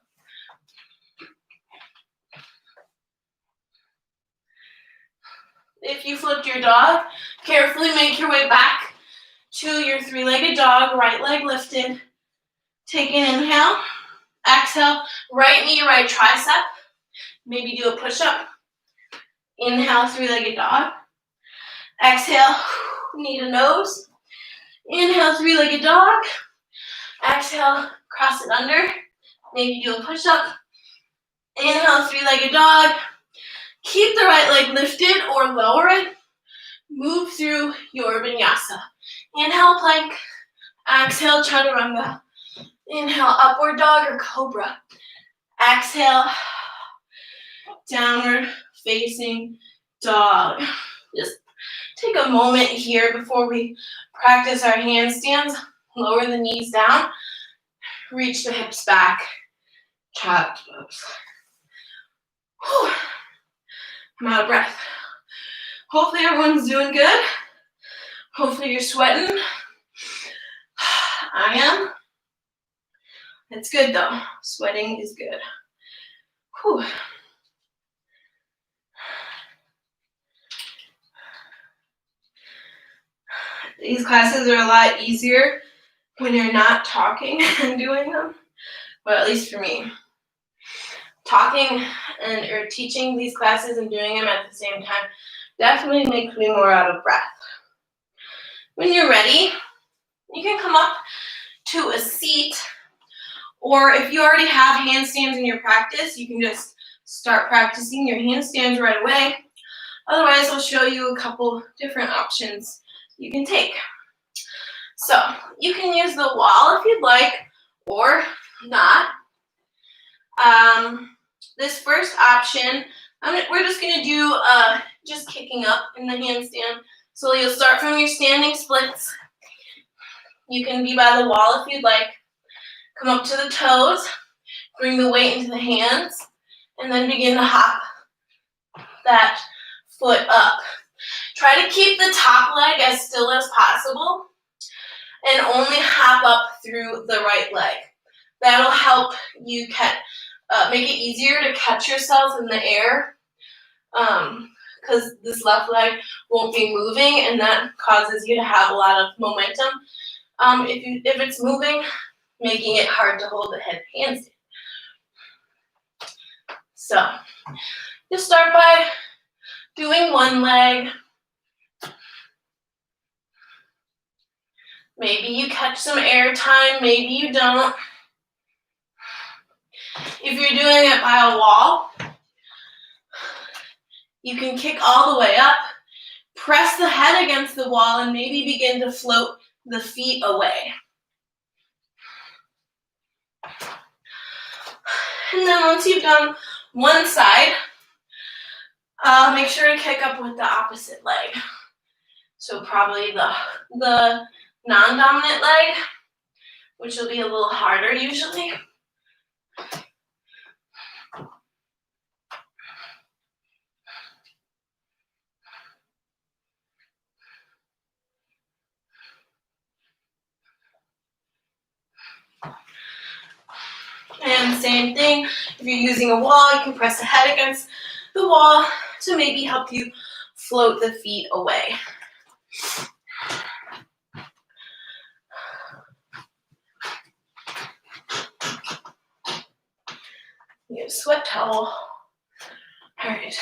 Speaker 1: If you flipped your dog, carefully make your way back to your three-legged dog, right leg lifted. Take an inhale, exhale, right knee, right tricep. Maybe do a push-up. Inhale, three-legged dog. Exhale, knee to nose. Inhale, three-legged dog. Exhale, cross it under. Maybe do a push-up. Inhale, three-legged dog. Keep the right leg lifted or lower it. Move through your vinyasa. Inhale, plank. Exhale, chaturanga. Inhale, upward dog or cobra. Exhale, downward facing dog. Just take a moment here before we practice our handstands. Lower the knees down. Reach the hips back. Child's pose. Whew. I'm out of breath. Hopefully everyone's doing good. Hopefully you're sweating. I am. It's good though. Sweating is good. Whew. These classes are a lot easier when you're not talking and doing them. But at least for me. Talking or teaching these classes and doing them at the same time definitely makes me more out of breath. When you're ready, you can come up to a seat, or if you already have handstands in your practice, you can just start practicing your handstands right away. Otherwise, I'll show you a couple different options you can take. So you can use the wall if you'd like, or not. This first option, we're just going to do just kicking up in the handstand. So you'll start from your standing splits. You can be by the wall if you'd like. Come up to the toes, bring the weight into the hands, and then begin to hop that foot up. Try to keep the top leg as still as possible and only hop up through the right leg. That'll help you make it easier to catch yourself in the air because this left leg won't be moving, and that causes you to have a lot of momentum. If it's moving, making it hard to hold the head handstand. So just start by doing one leg. Maybe you catch some air time, maybe you don't. If you're doing it by a wall, you can kick all the way up, press the head against the wall, and maybe begin to float the feet away. And then once you've done one side, make sure to kick up with the opposite leg. So probably the non-dominant leg, which will be a little harder usually. And same thing, if you're using a wall, you can press the head against the wall to maybe help you float the feet away. You have a sweat towel. All right.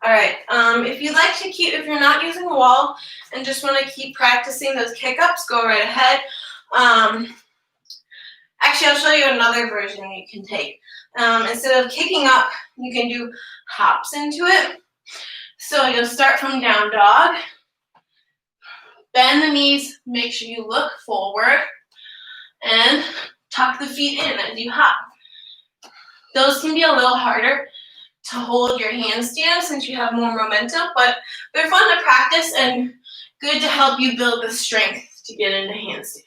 Speaker 1: All right, if you'd like to keep, if you're not using a wall and just want to keep practicing those kick-ups, go right ahead. Actually, I'll show you another version you can take. Instead of kicking up, you can do hops into it. So you'll start from down dog, bend the knees, make sure you look forward, and tuck the feet in as you hop. Those can be a little harder to hold your handstand since you have more momentum, but they're fun to practice and good to help you build the strength to get into handstand.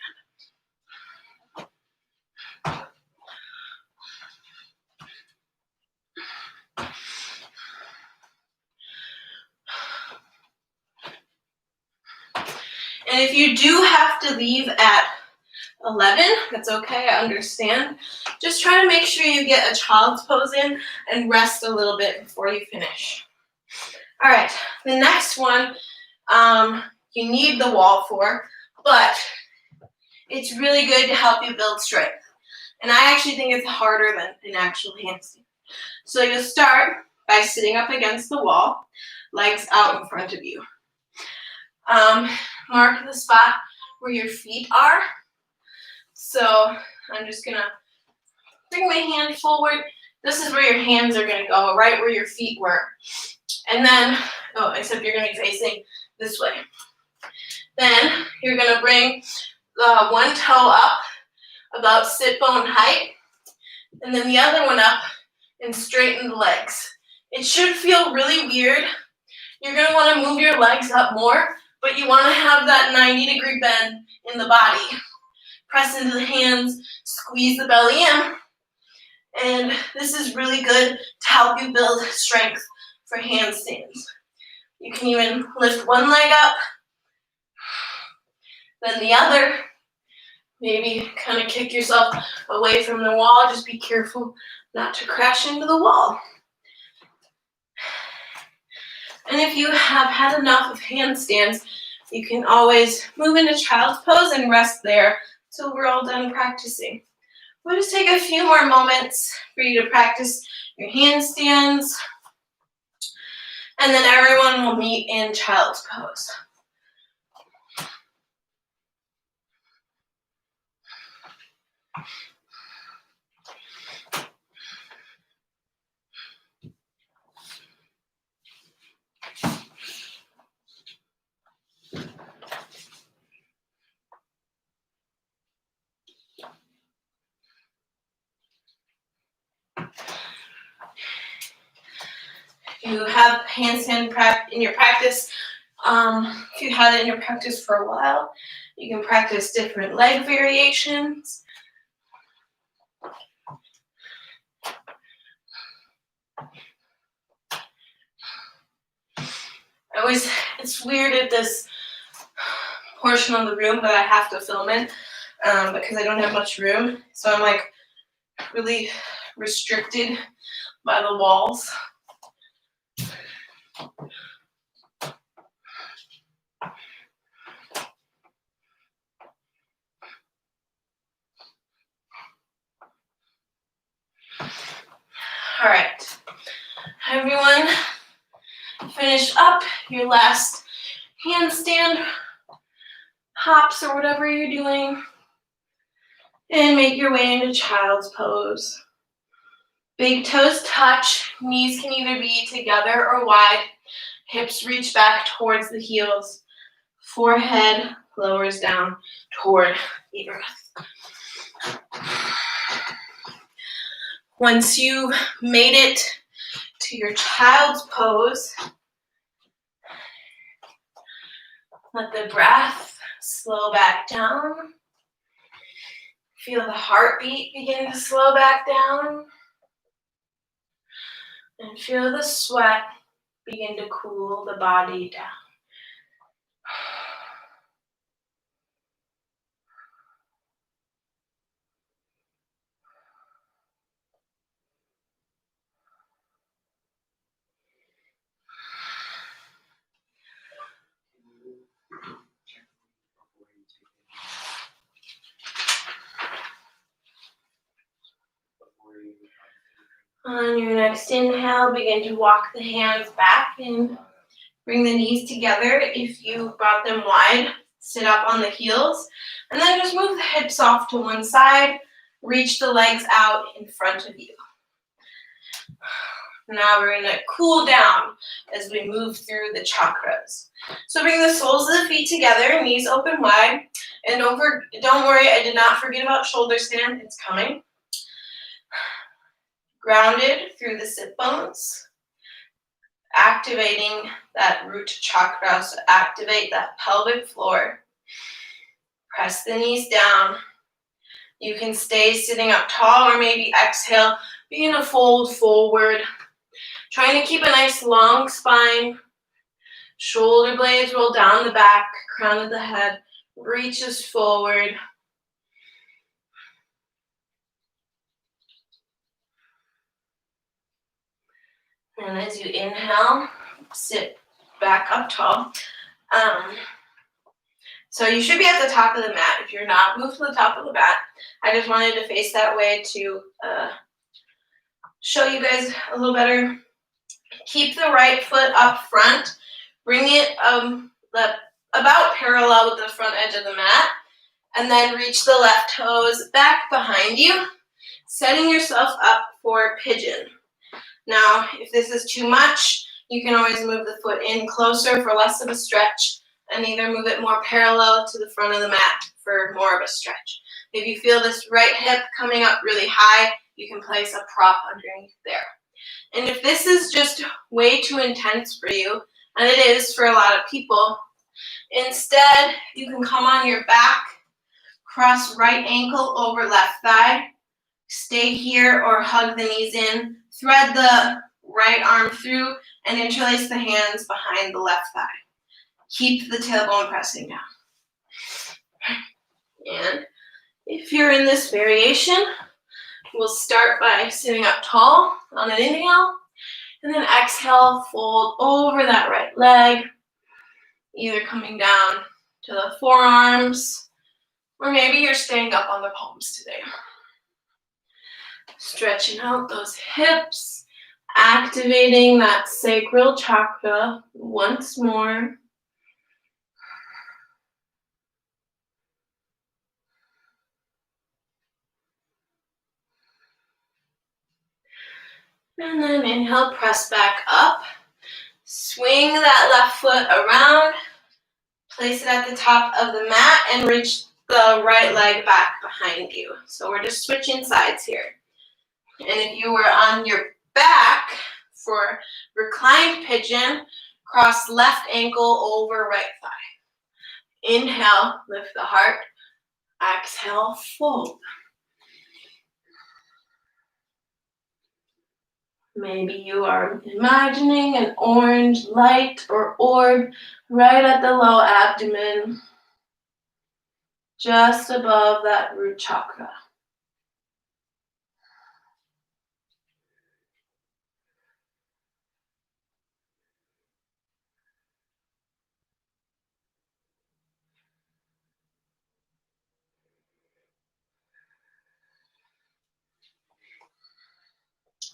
Speaker 1: And if you do have to leave at 11, that's okay, I understand. Just try to make sure you get a child's pose in and rest a little bit before you finish. All right, the next one you need the wall for, but it's really good to help you build strength. And I actually think it's harder than an actual handstand. So you'll start by sitting up against the wall, legs out in front of you. Mark the spot where your feet are. So I'm just gonna bring my hand forward. This is where your hands are gonna go, right where your feet were. And then, except you're gonna be facing this way. Then you're gonna bring one toe up about sit bone height, and then the other one up and straighten the legs. It should feel really weird. You're gonna wanna move your legs up more, but you wanna have that 90-degree bend in the body. Press into the hands, squeeze the belly in. And this is really good to help you build strength for handstands. You can even lift one leg up, then the other. Maybe kind of kick yourself away from the wall. Just be careful not to crash into the wall. And if you have had enough of handstands, you can always move into child's pose and rest there till we're all done practicing. We'll just take a few more moments for you to practice your handstands, and then everyone will meet in child's pose. If you have handstand in your practice, if you had it in your practice for a while, you can practice different leg variations. It's weird at this portion of the room that I have to film in because I don't have much room. So I'm like really restricted by the walls. All right, everyone, finish up your last handstand hops or whatever you're doing, and make your way into child's pose. Big toes touch, knees can either be together or wide, hips reach back towards the heels, forehead lowers down toward the earth. Once you've made it to your child's pose, let the breath slow back down. Feel the heartbeat begin to slow back down. And feel the sweat begin to cool the body down. On your next inhale, begin to walk the hands back and bring the knees together. If you brought them wide, sit up on the heels, and then just move the hips off to one side. Reach the legs out in front of you. Now we're going to cool down as we move through the chakras. So bring the soles of the feet together, knees open wide, and don't worry, I did not forget about shoulder stand. It's coming. Grounded through the sit bones, activating that root chakra, so activate that pelvic floor. Press the knees down. You can stay sitting up tall or maybe exhale, begin to fold forward. Trying to keep a nice long spine. Shoulder blades roll down the back, crown of the head reaches forward. And as you inhale, sit back up tall. So you should be at the top of the mat. If you're not, move to the top of the mat. I just wanted to face that way to show you guys a little better. Keep the right foot up front. Bring it about parallel with the front edge of the mat. And then reach the left toes back behind you, setting yourself up for pigeon. Now, if this is too much, you can always move the foot in closer for less of a stretch, and either move it more parallel to the front of the mat for more of a stretch. If you feel this right hip coming up really high, you can place a prop underneath there. And if this is just way too intense for you, and it is for a lot of people, instead you can come on your back, cross right ankle over left thigh, stay here or hug the knees in, thread the right arm through, and interlace the hands behind the left thigh. Keep the tailbone pressing down. And if you're in this variation, we'll start by sitting up tall on an inhale, and then exhale, fold over that right leg, either coming down to the forearms, or maybe you're staying up on the palms today. Stretching out those hips, activating that sacral chakra once more. And then inhale, press back up. Swing that left foot around. Place it at the top of the mat and reach the right leg back behind you. So we're just switching sides here. And if you were on your back for reclined pigeon, cross left ankle over right thigh. Inhale, lift the heart. Exhale, fold. Maybe you are imagining an orange light or orb right at the low abdomen, just above that root chakra.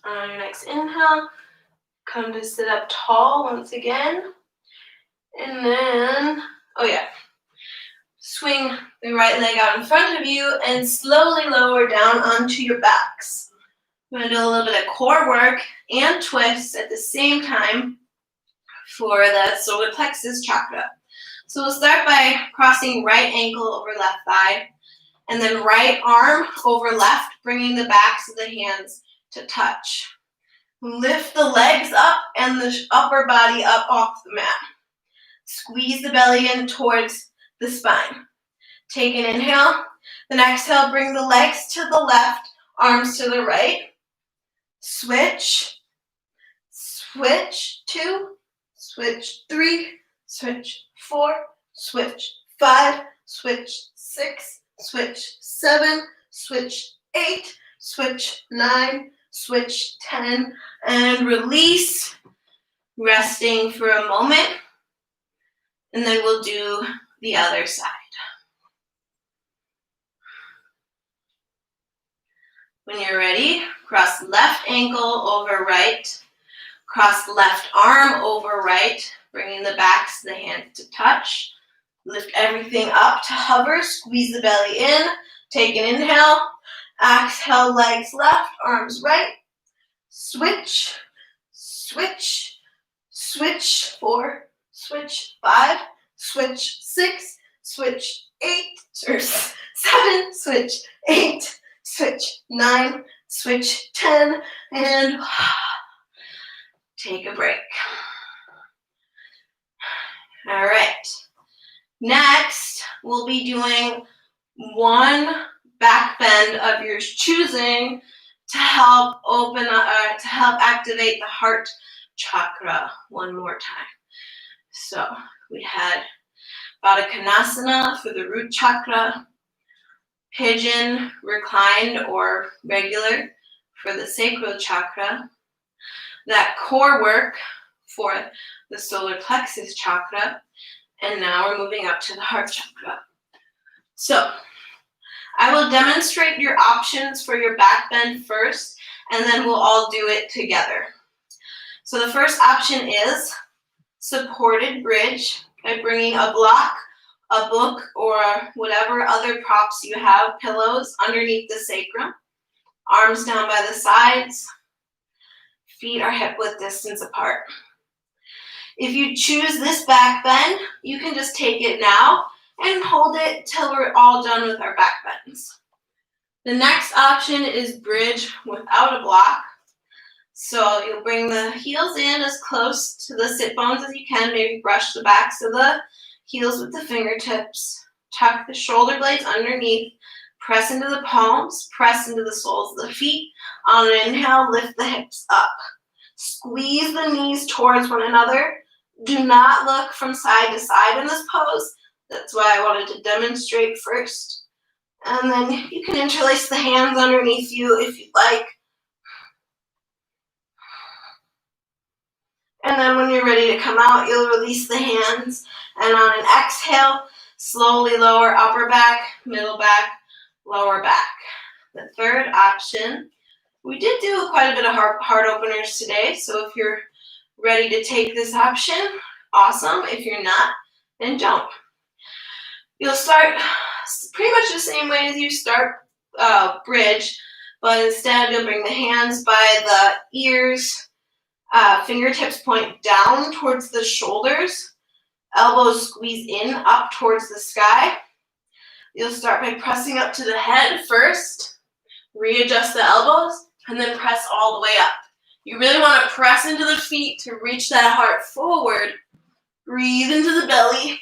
Speaker 1: On your next inhale, come to sit up tall once again. And then, swing the right leg out in front of you and slowly lower down onto your backs. We're going to do a little bit of core work and twists at the same time for the solar plexus chakra. So we'll start by crossing right ankle over left thigh, and then right arm over left, bringing the backs of the hands to touch. Lift the legs up and the upper body up off the mat. Squeeze the belly in towards the spine. Take an inhale. Then exhale, bring the legs to the left, arms to the right. Switch. Switch 2. Switch 3. Switch 4. Switch 5. Switch 6. Switch 7. Switch 8. Switch 9. Switch 10. And release. Resting for a moment. And then we'll do the other side. When you're ready, cross left ankle over right. Cross left arm over right, bringing the backs of the hands to touch. Lift everything up to hover, squeeze the belly in. Take an inhale. Exhale, legs left, arms right. Switch, switch, switch. 4, switch 5, switch 6, switch 8, or 7, switch 8, switch 9, switch 10, and take a break. All right. Next, we'll be doing one back bend of your choosing to help open up, to help activate the heart chakra one more time. So we had Baddha Konasana for the root chakra, pigeon, reclined or regular for the sacral chakra, that core work for the solar plexus chakra, and now we're moving up to the heart chakra. So I will demonstrate your options for your back bend first, and then we'll all do it together. So the first option is supported bridge by bringing a block, a book, or whatever other props you have, pillows, underneath the sacrum, arms down by the sides, feet are hip-width distance apart. If you choose this back bend, you can just take it now and hold it till we're all done with our back bends. The next option is bridge without a block. So you'll bring the heels in as close to the sit bones as you can, maybe brush the backs of the heels with the fingertips, tuck the shoulder blades underneath, press into the palms, press into the soles of the feet. On an inhale, lift the hips up. Squeeze the knees towards one another. Do not look from side to side in this pose. That's why I wanted to demonstrate first. And then you can interlace the hands underneath you if you'd like. And then when you're ready to come out, you'll release the hands. And on an exhale, slowly lower upper back, middle back, lower back. The third option, we did do quite a bit of heart openers today. So if you're ready to take this option, awesome. If you're not, then don't. You'll start pretty much the same way as you start bridge, but instead you'll bring the hands by the ears, fingertips point down towards the shoulders, elbows squeeze in up towards the sky. You'll start by pressing up to the head first, readjust the elbows, and then press all the way up. You really want to press into the feet to reach that heart forward. Breathe into the belly.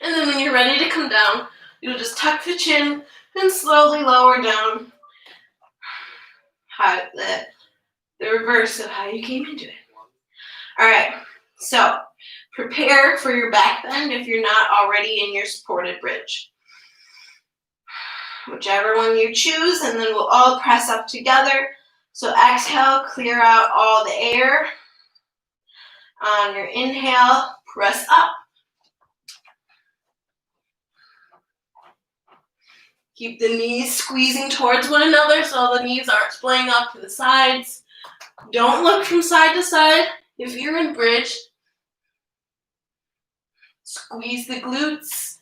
Speaker 1: And then when you're ready to come down, you'll just tuck the chin and slowly lower down. The reverse of how you came into it. All right, so prepare for your back bend if you're not already in your supported bridge. Whichever one you choose, and then we'll all press up together. So exhale, clear out all the air. On your inhale, press up. Keep the knees squeezing towards one another so the knees aren't splaying up to the sides. Don't look from side to side. If you're in bridge, squeeze the glutes.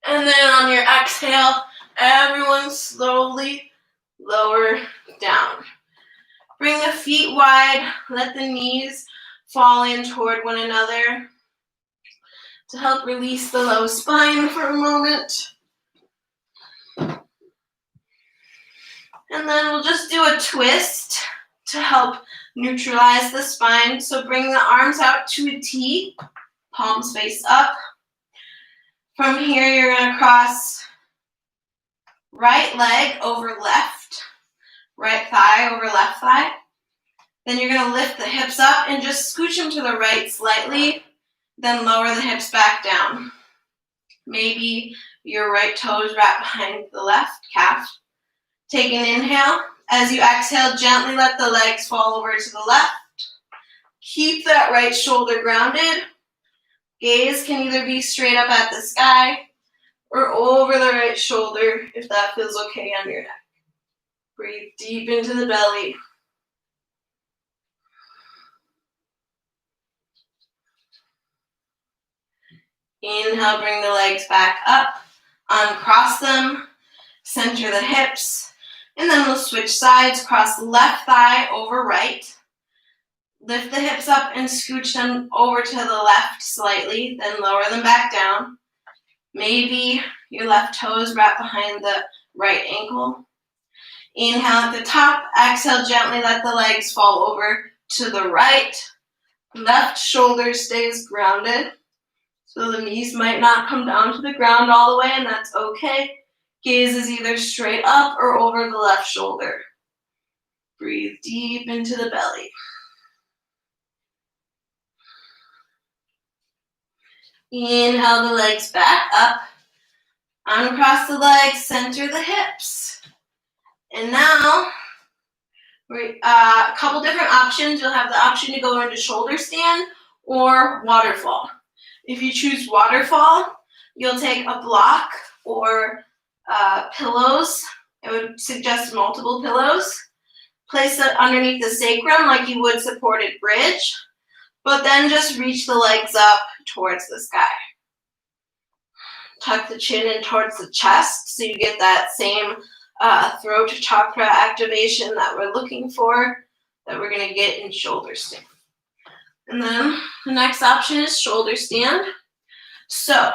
Speaker 1: And then on your exhale, everyone slowly lower down. Bring the feet wide. Let the knees fall in toward one another to help release the low spine for a moment. And then we'll just do a twist to help neutralize the spine. So bring the arms out to a T, palms face up. From here, you're going to cross right leg over left, right thigh over left thigh. Then you're going to lift the hips up and just scooch them to the right slightly, then lower the hips back down. Maybe your right toe is wrapped behind the left calf. Take an inhale. As you exhale, gently let the legs fall over to the left. Keep that right shoulder grounded. Gaze can either be straight up at the sky or over the right shoulder if that feels okay on your neck. Breathe deep into the belly. Inhale, bring the legs back up, uncross them, center the hips, and then we'll switch sides, cross left thigh over right. Lift the hips up and scooch them over to the left slightly, then lower them back down. Maybe your left toes wrap behind the right ankle. Inhale at the top, exhale, gently let the legs fall over to the right. Left shoulder stays grounded. So the knees might not come down to the ground all the way, and that's okay. Gaze is either straight up or over the left shoulder. Breathe deep into the belly. Inhale the legs back up. Uncross the legs, center the hips. And now, a couple different options. You'll have the option to go into shoulder stand or waterfall. If you choose waterfall, you'll take a block or pillows. I would suggest multiple pillows. Place it underneath the sacrum like you would supported bridge, but then just reach the legs up towards the sky. Tuck the chin in towards the chest so you get that same throat chakra activation that we're looking for, that we're going to get in shoulder stand. And then the next option is shoulder stand. So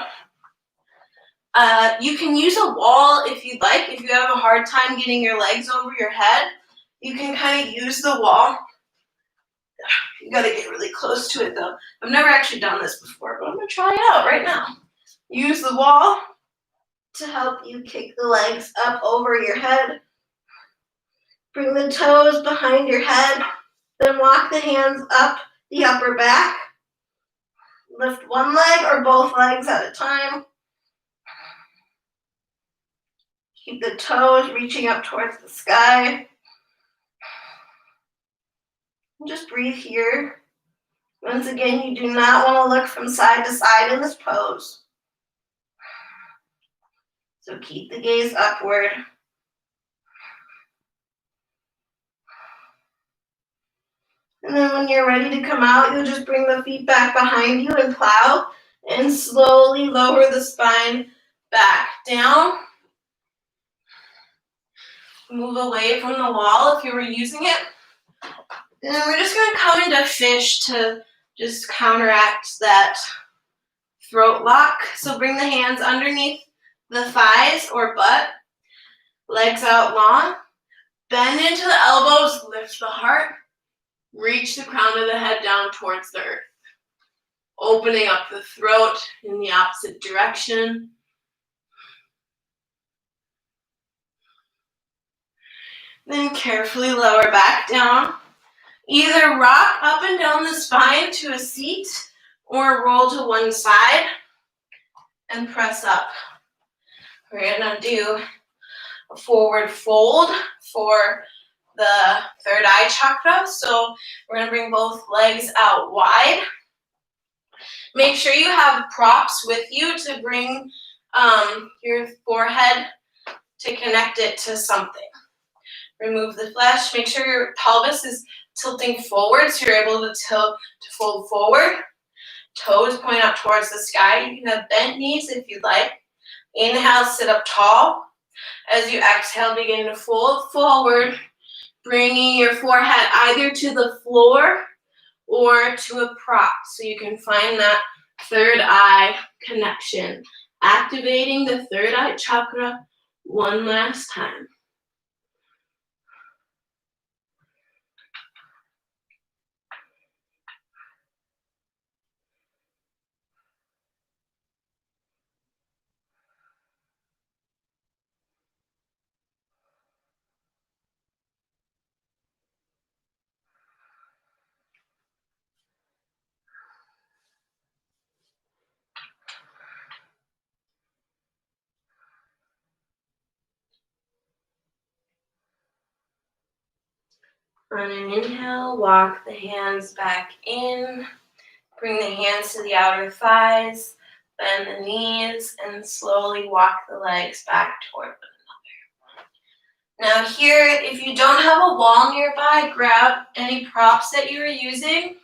Speaker 1: you can use a wall if you'd like. If you have a hard time getting your legs over your head, you can kind of use the wall. You got to get really close to it though. I've never actually done this before, but I'm going to try it out right now. Use the wall to help you kick the legs up over your head. Bring the toes behind your head. Then walk the hands up the upper back. Lift one leg or both legs at a time. Keep the toes reaching up towards the sky. Just breathe here. Once again, you do not want to look from side to side in this pose. So keep the gaze upward. And then when you're ready to come out, you'll just bring the feet back behind you and plow and slowly lower the spine back down. Move away from the wall if you were using it. And then we're just going to come into fish to just counteract that throat lock. So bring the hands underneath the thighs or butt, legs out long, bend into the elbows, lift the heart, reach the crown of the head down towards the earth, opening up the throat in the opposite direction. Then carefully lower back down. Either rock up and down the spine to a seat or roll to one side and press up. We're going to do a forward fold for the third eye chakra. So we're going to bring both legs out wide. Make sure you have props with you to bring your forehead to connect it to something. Remove the flesh. Make sure your pelvis is tilting forward so you're able to tilt to fold forward. Toes point up towards the sky. You can have bent knees if you'd like. Inhale, sit up tall. As you exhale, begin to fold forward, bringing your forehead either to the floor or to a prop so you can find that third eye connection. Activating the third eye chakra one last time. On an inhale, walk the hands back in. Bring the hands to the outer thighs, bend the knees, and slowly walk the legs back toward one another. Now here, if you don't have a wall nearby, grab any props that you are using,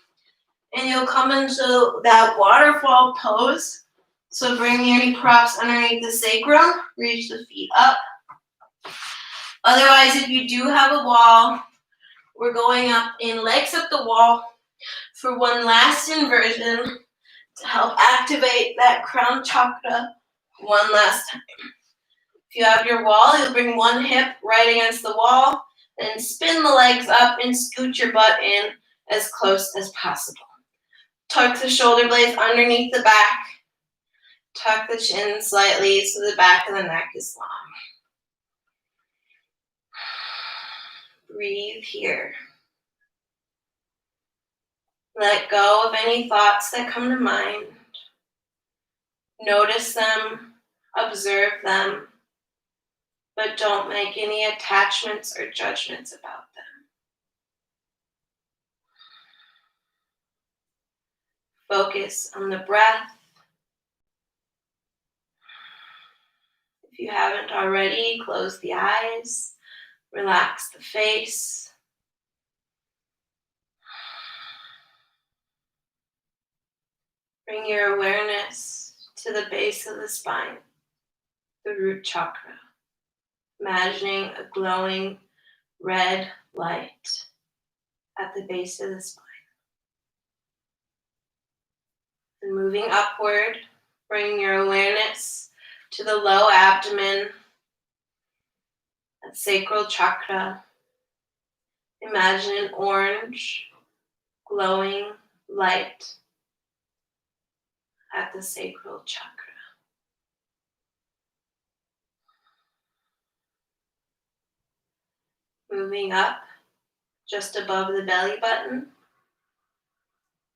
Speaker 1: and you'll come into that waterfall pose. So bring any props underneath the sacrum, reach the feet up. Otherwise, if you do have a wall, we're going up in legs up the wall for one last inversion to help activate that crown chakra one last time. If you have your wall, you'll bring one hip right against the wall, then spin the legs up and scoot your butt in as close as possible. Tuck the shoulder blades underneath the back. Tuck the chin slightly so the back of the neck is long. Breathe here. Let go of any thoughts that come to mind. Notice them, observe them, but don't make any attachments or judgments about them. Focus on the breath. If you haven't already, close the eyes, relax the face. Bring your awareness to the base of the spine, the root chakra, imagining a glowing red light at the base of the spine. And moving upward, bring your awareness to the low abdomen, that sacral chakra. Imagine an orange, glowing light at the sacral chakra. Moving up just above the belly button,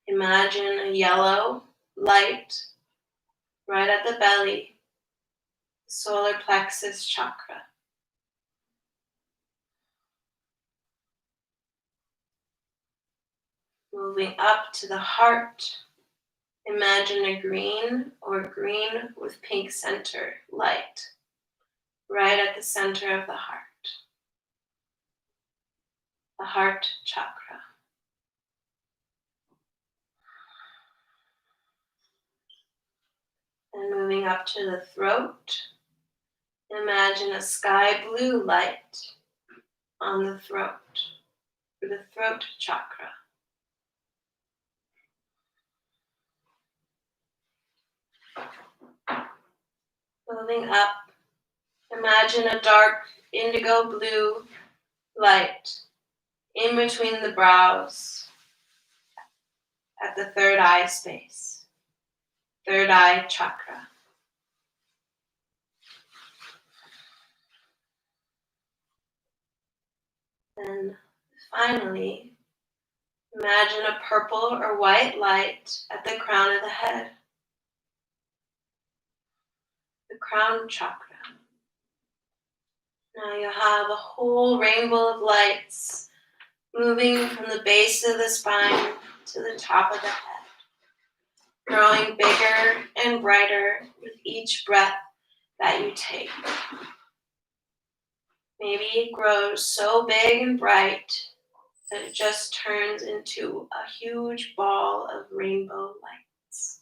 Speaker 1: imagine a yellow light right at the belly, solar plexus chakra. Moving up to the heart, imagine a green or green with pink center light right at the center of the heart chakra. And moving up to the throat, imagine a sky blue light on the throat, for the throat chakra. Moving up, imagine a dark indigo blue light in between the brows at the third eye space, third eye chakra. And finally, imagine a purple or white light at the crown of the head, the crown chakra. Now you have a whole rainbow of lights moving from the base of the spine to the top of the head, growing bigger and brighter with each breath that you take. Maybe it grows so big and bright that it just turns into a huge ball of rainbow lights.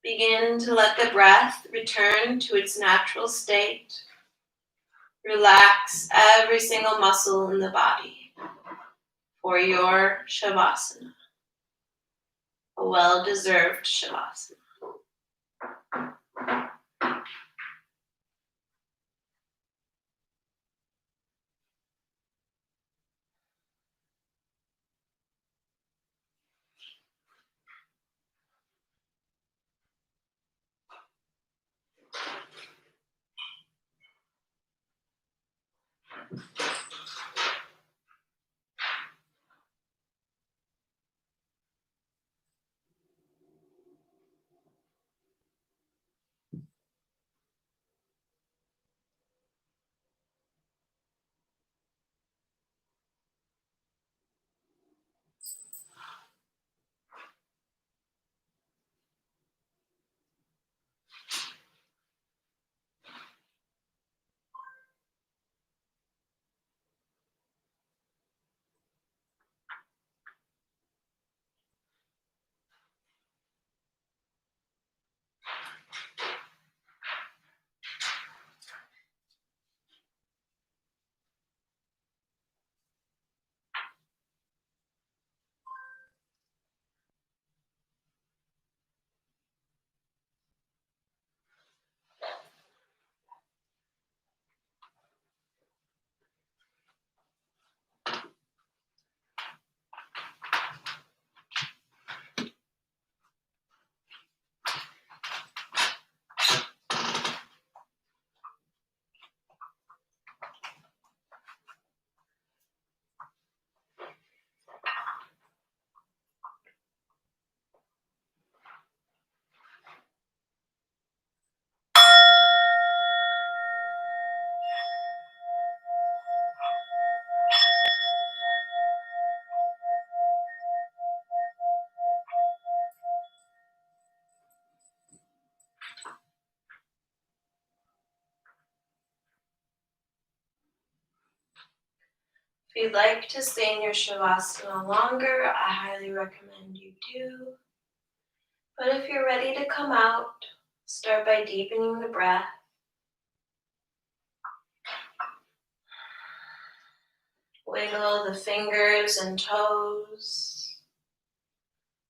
Speaker 1: Begin to let the breath return to its natural state. Relax every single muscle in the body for your Shavasana, a well-deserved Shavasana. If you'd like to stay in your Shavasana longer, I highly recommend you do. But if you're ready to come out, start by deepening the breath. Wiggle the fingers and toes.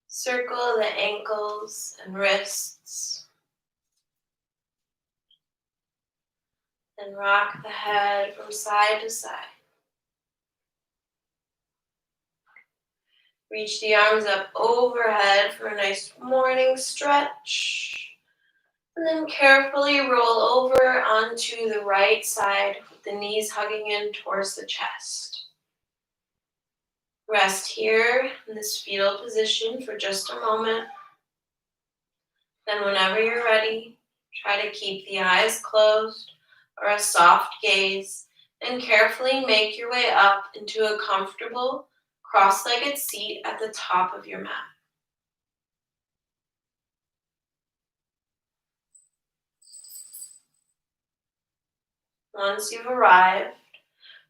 Speaker 1: Circle the ankles and wrists. Then rock the head from side to side. Reach the arms up overhead for a nice morning stretch. And then carefully roll over onto the right side with the knees hugging in towards the chest. Rest here in this fetal position for just a moment. Then whenever you're ready, try to keep the eyes closed or a soft gaze, and carefully make your way up into a comfortable cross-legged seat at the top of your mat. Once you've arrived,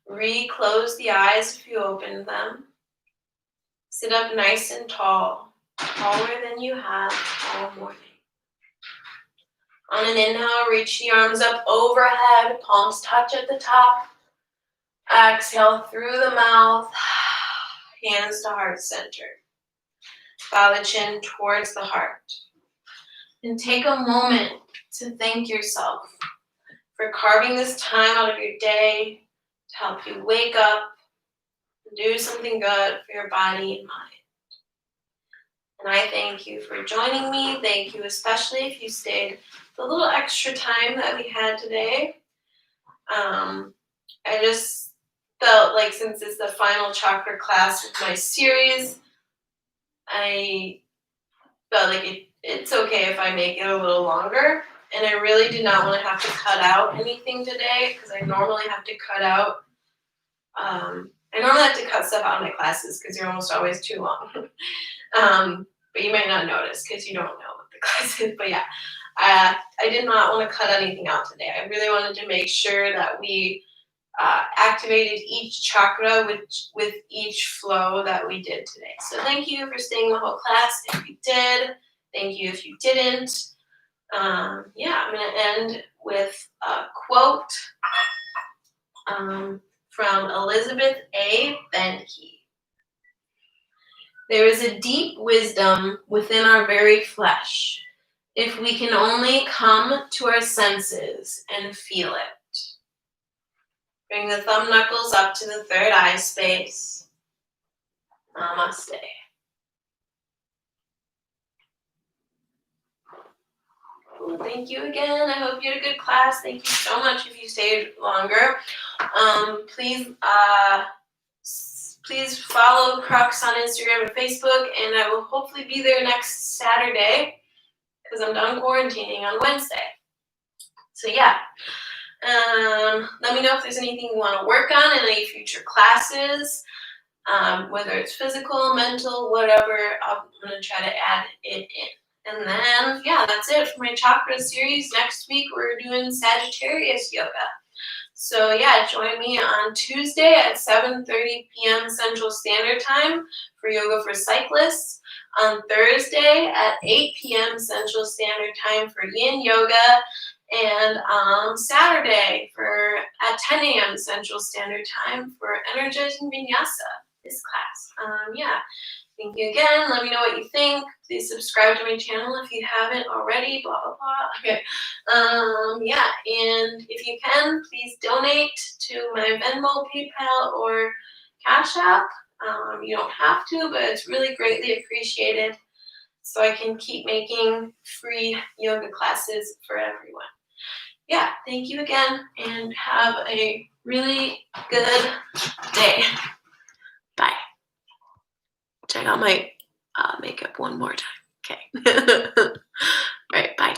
Speaker 1: re-close the eyes if you opened them. Sit up nice and tall, taller than you have all morning. On an inhale, reach the arms up overhead, palms touch at the top. Exhale through the mouth, hands to heart center. Bow the chin towards the heart. And take a moment to thank yourself for carving this time out of your day to help you wake up and do something good for your body and mind. And I thank you for joining me. Thank you especially if you stayed the little extra time that we had today. I just felt like since it's the final chakra class of my series, I felt like it's okay if I make it a little longer. And I really did not want to have to cut out anything today because I normally have to cut out. I normally have to cut stuff out of my classes because they're almost always too long. But you might not notice because you don't know what the class is. But yeah, I did not want to cut anything out today. I really wanted to make sure that we activated each chakra with each flow that we did today. So thank you for staying the whole class if you did. Thank you if you didn't. I'm going to end with a quote from Elizabeth A. Benke. There is a deep wisdom within our very flesh, if we can only come to our senses and feel it. Bring the thumb knuckles up to the third eye space. Namaste. Well, thank you again. I hope you had a good class. Thank you so much if you stayed longer. Please follow Crux on Instagram and Facebook, and I will hopefully be there next Saturday because I'm done quarantining on Wednesday. So yeah, let me know if there's anything you want to work on in any future classes, whether it's physical, mental, whatever. I'm going to try to add it in. And then, yeah, that's it for my Chakra series. Next week, we're doing Sagittarius yoga. So, yeah, join me on Tuesday at 7:30 p.m. Central Standard Time for Yoga for Cyclists. On Thursday at 8 p.m. Central Standard Time for Yin Yoga. And on Saturday at 10 a.m. Central Standard Time for Energizing Vinyasa, this class. Thank you again. Let me know what you think. Please subscribe to my channel if you haven't already. Blah, blah, blah. Okay. And if you can, please donate to my Venmo, PayPal, or Cash App. You don't have to, but it's really greatly appreciated so I can keep making free yoga classes for everyone. Yeah, thank you again, and have a really good day. Bye. Check out my makeup one more time. Okay. All right, bye.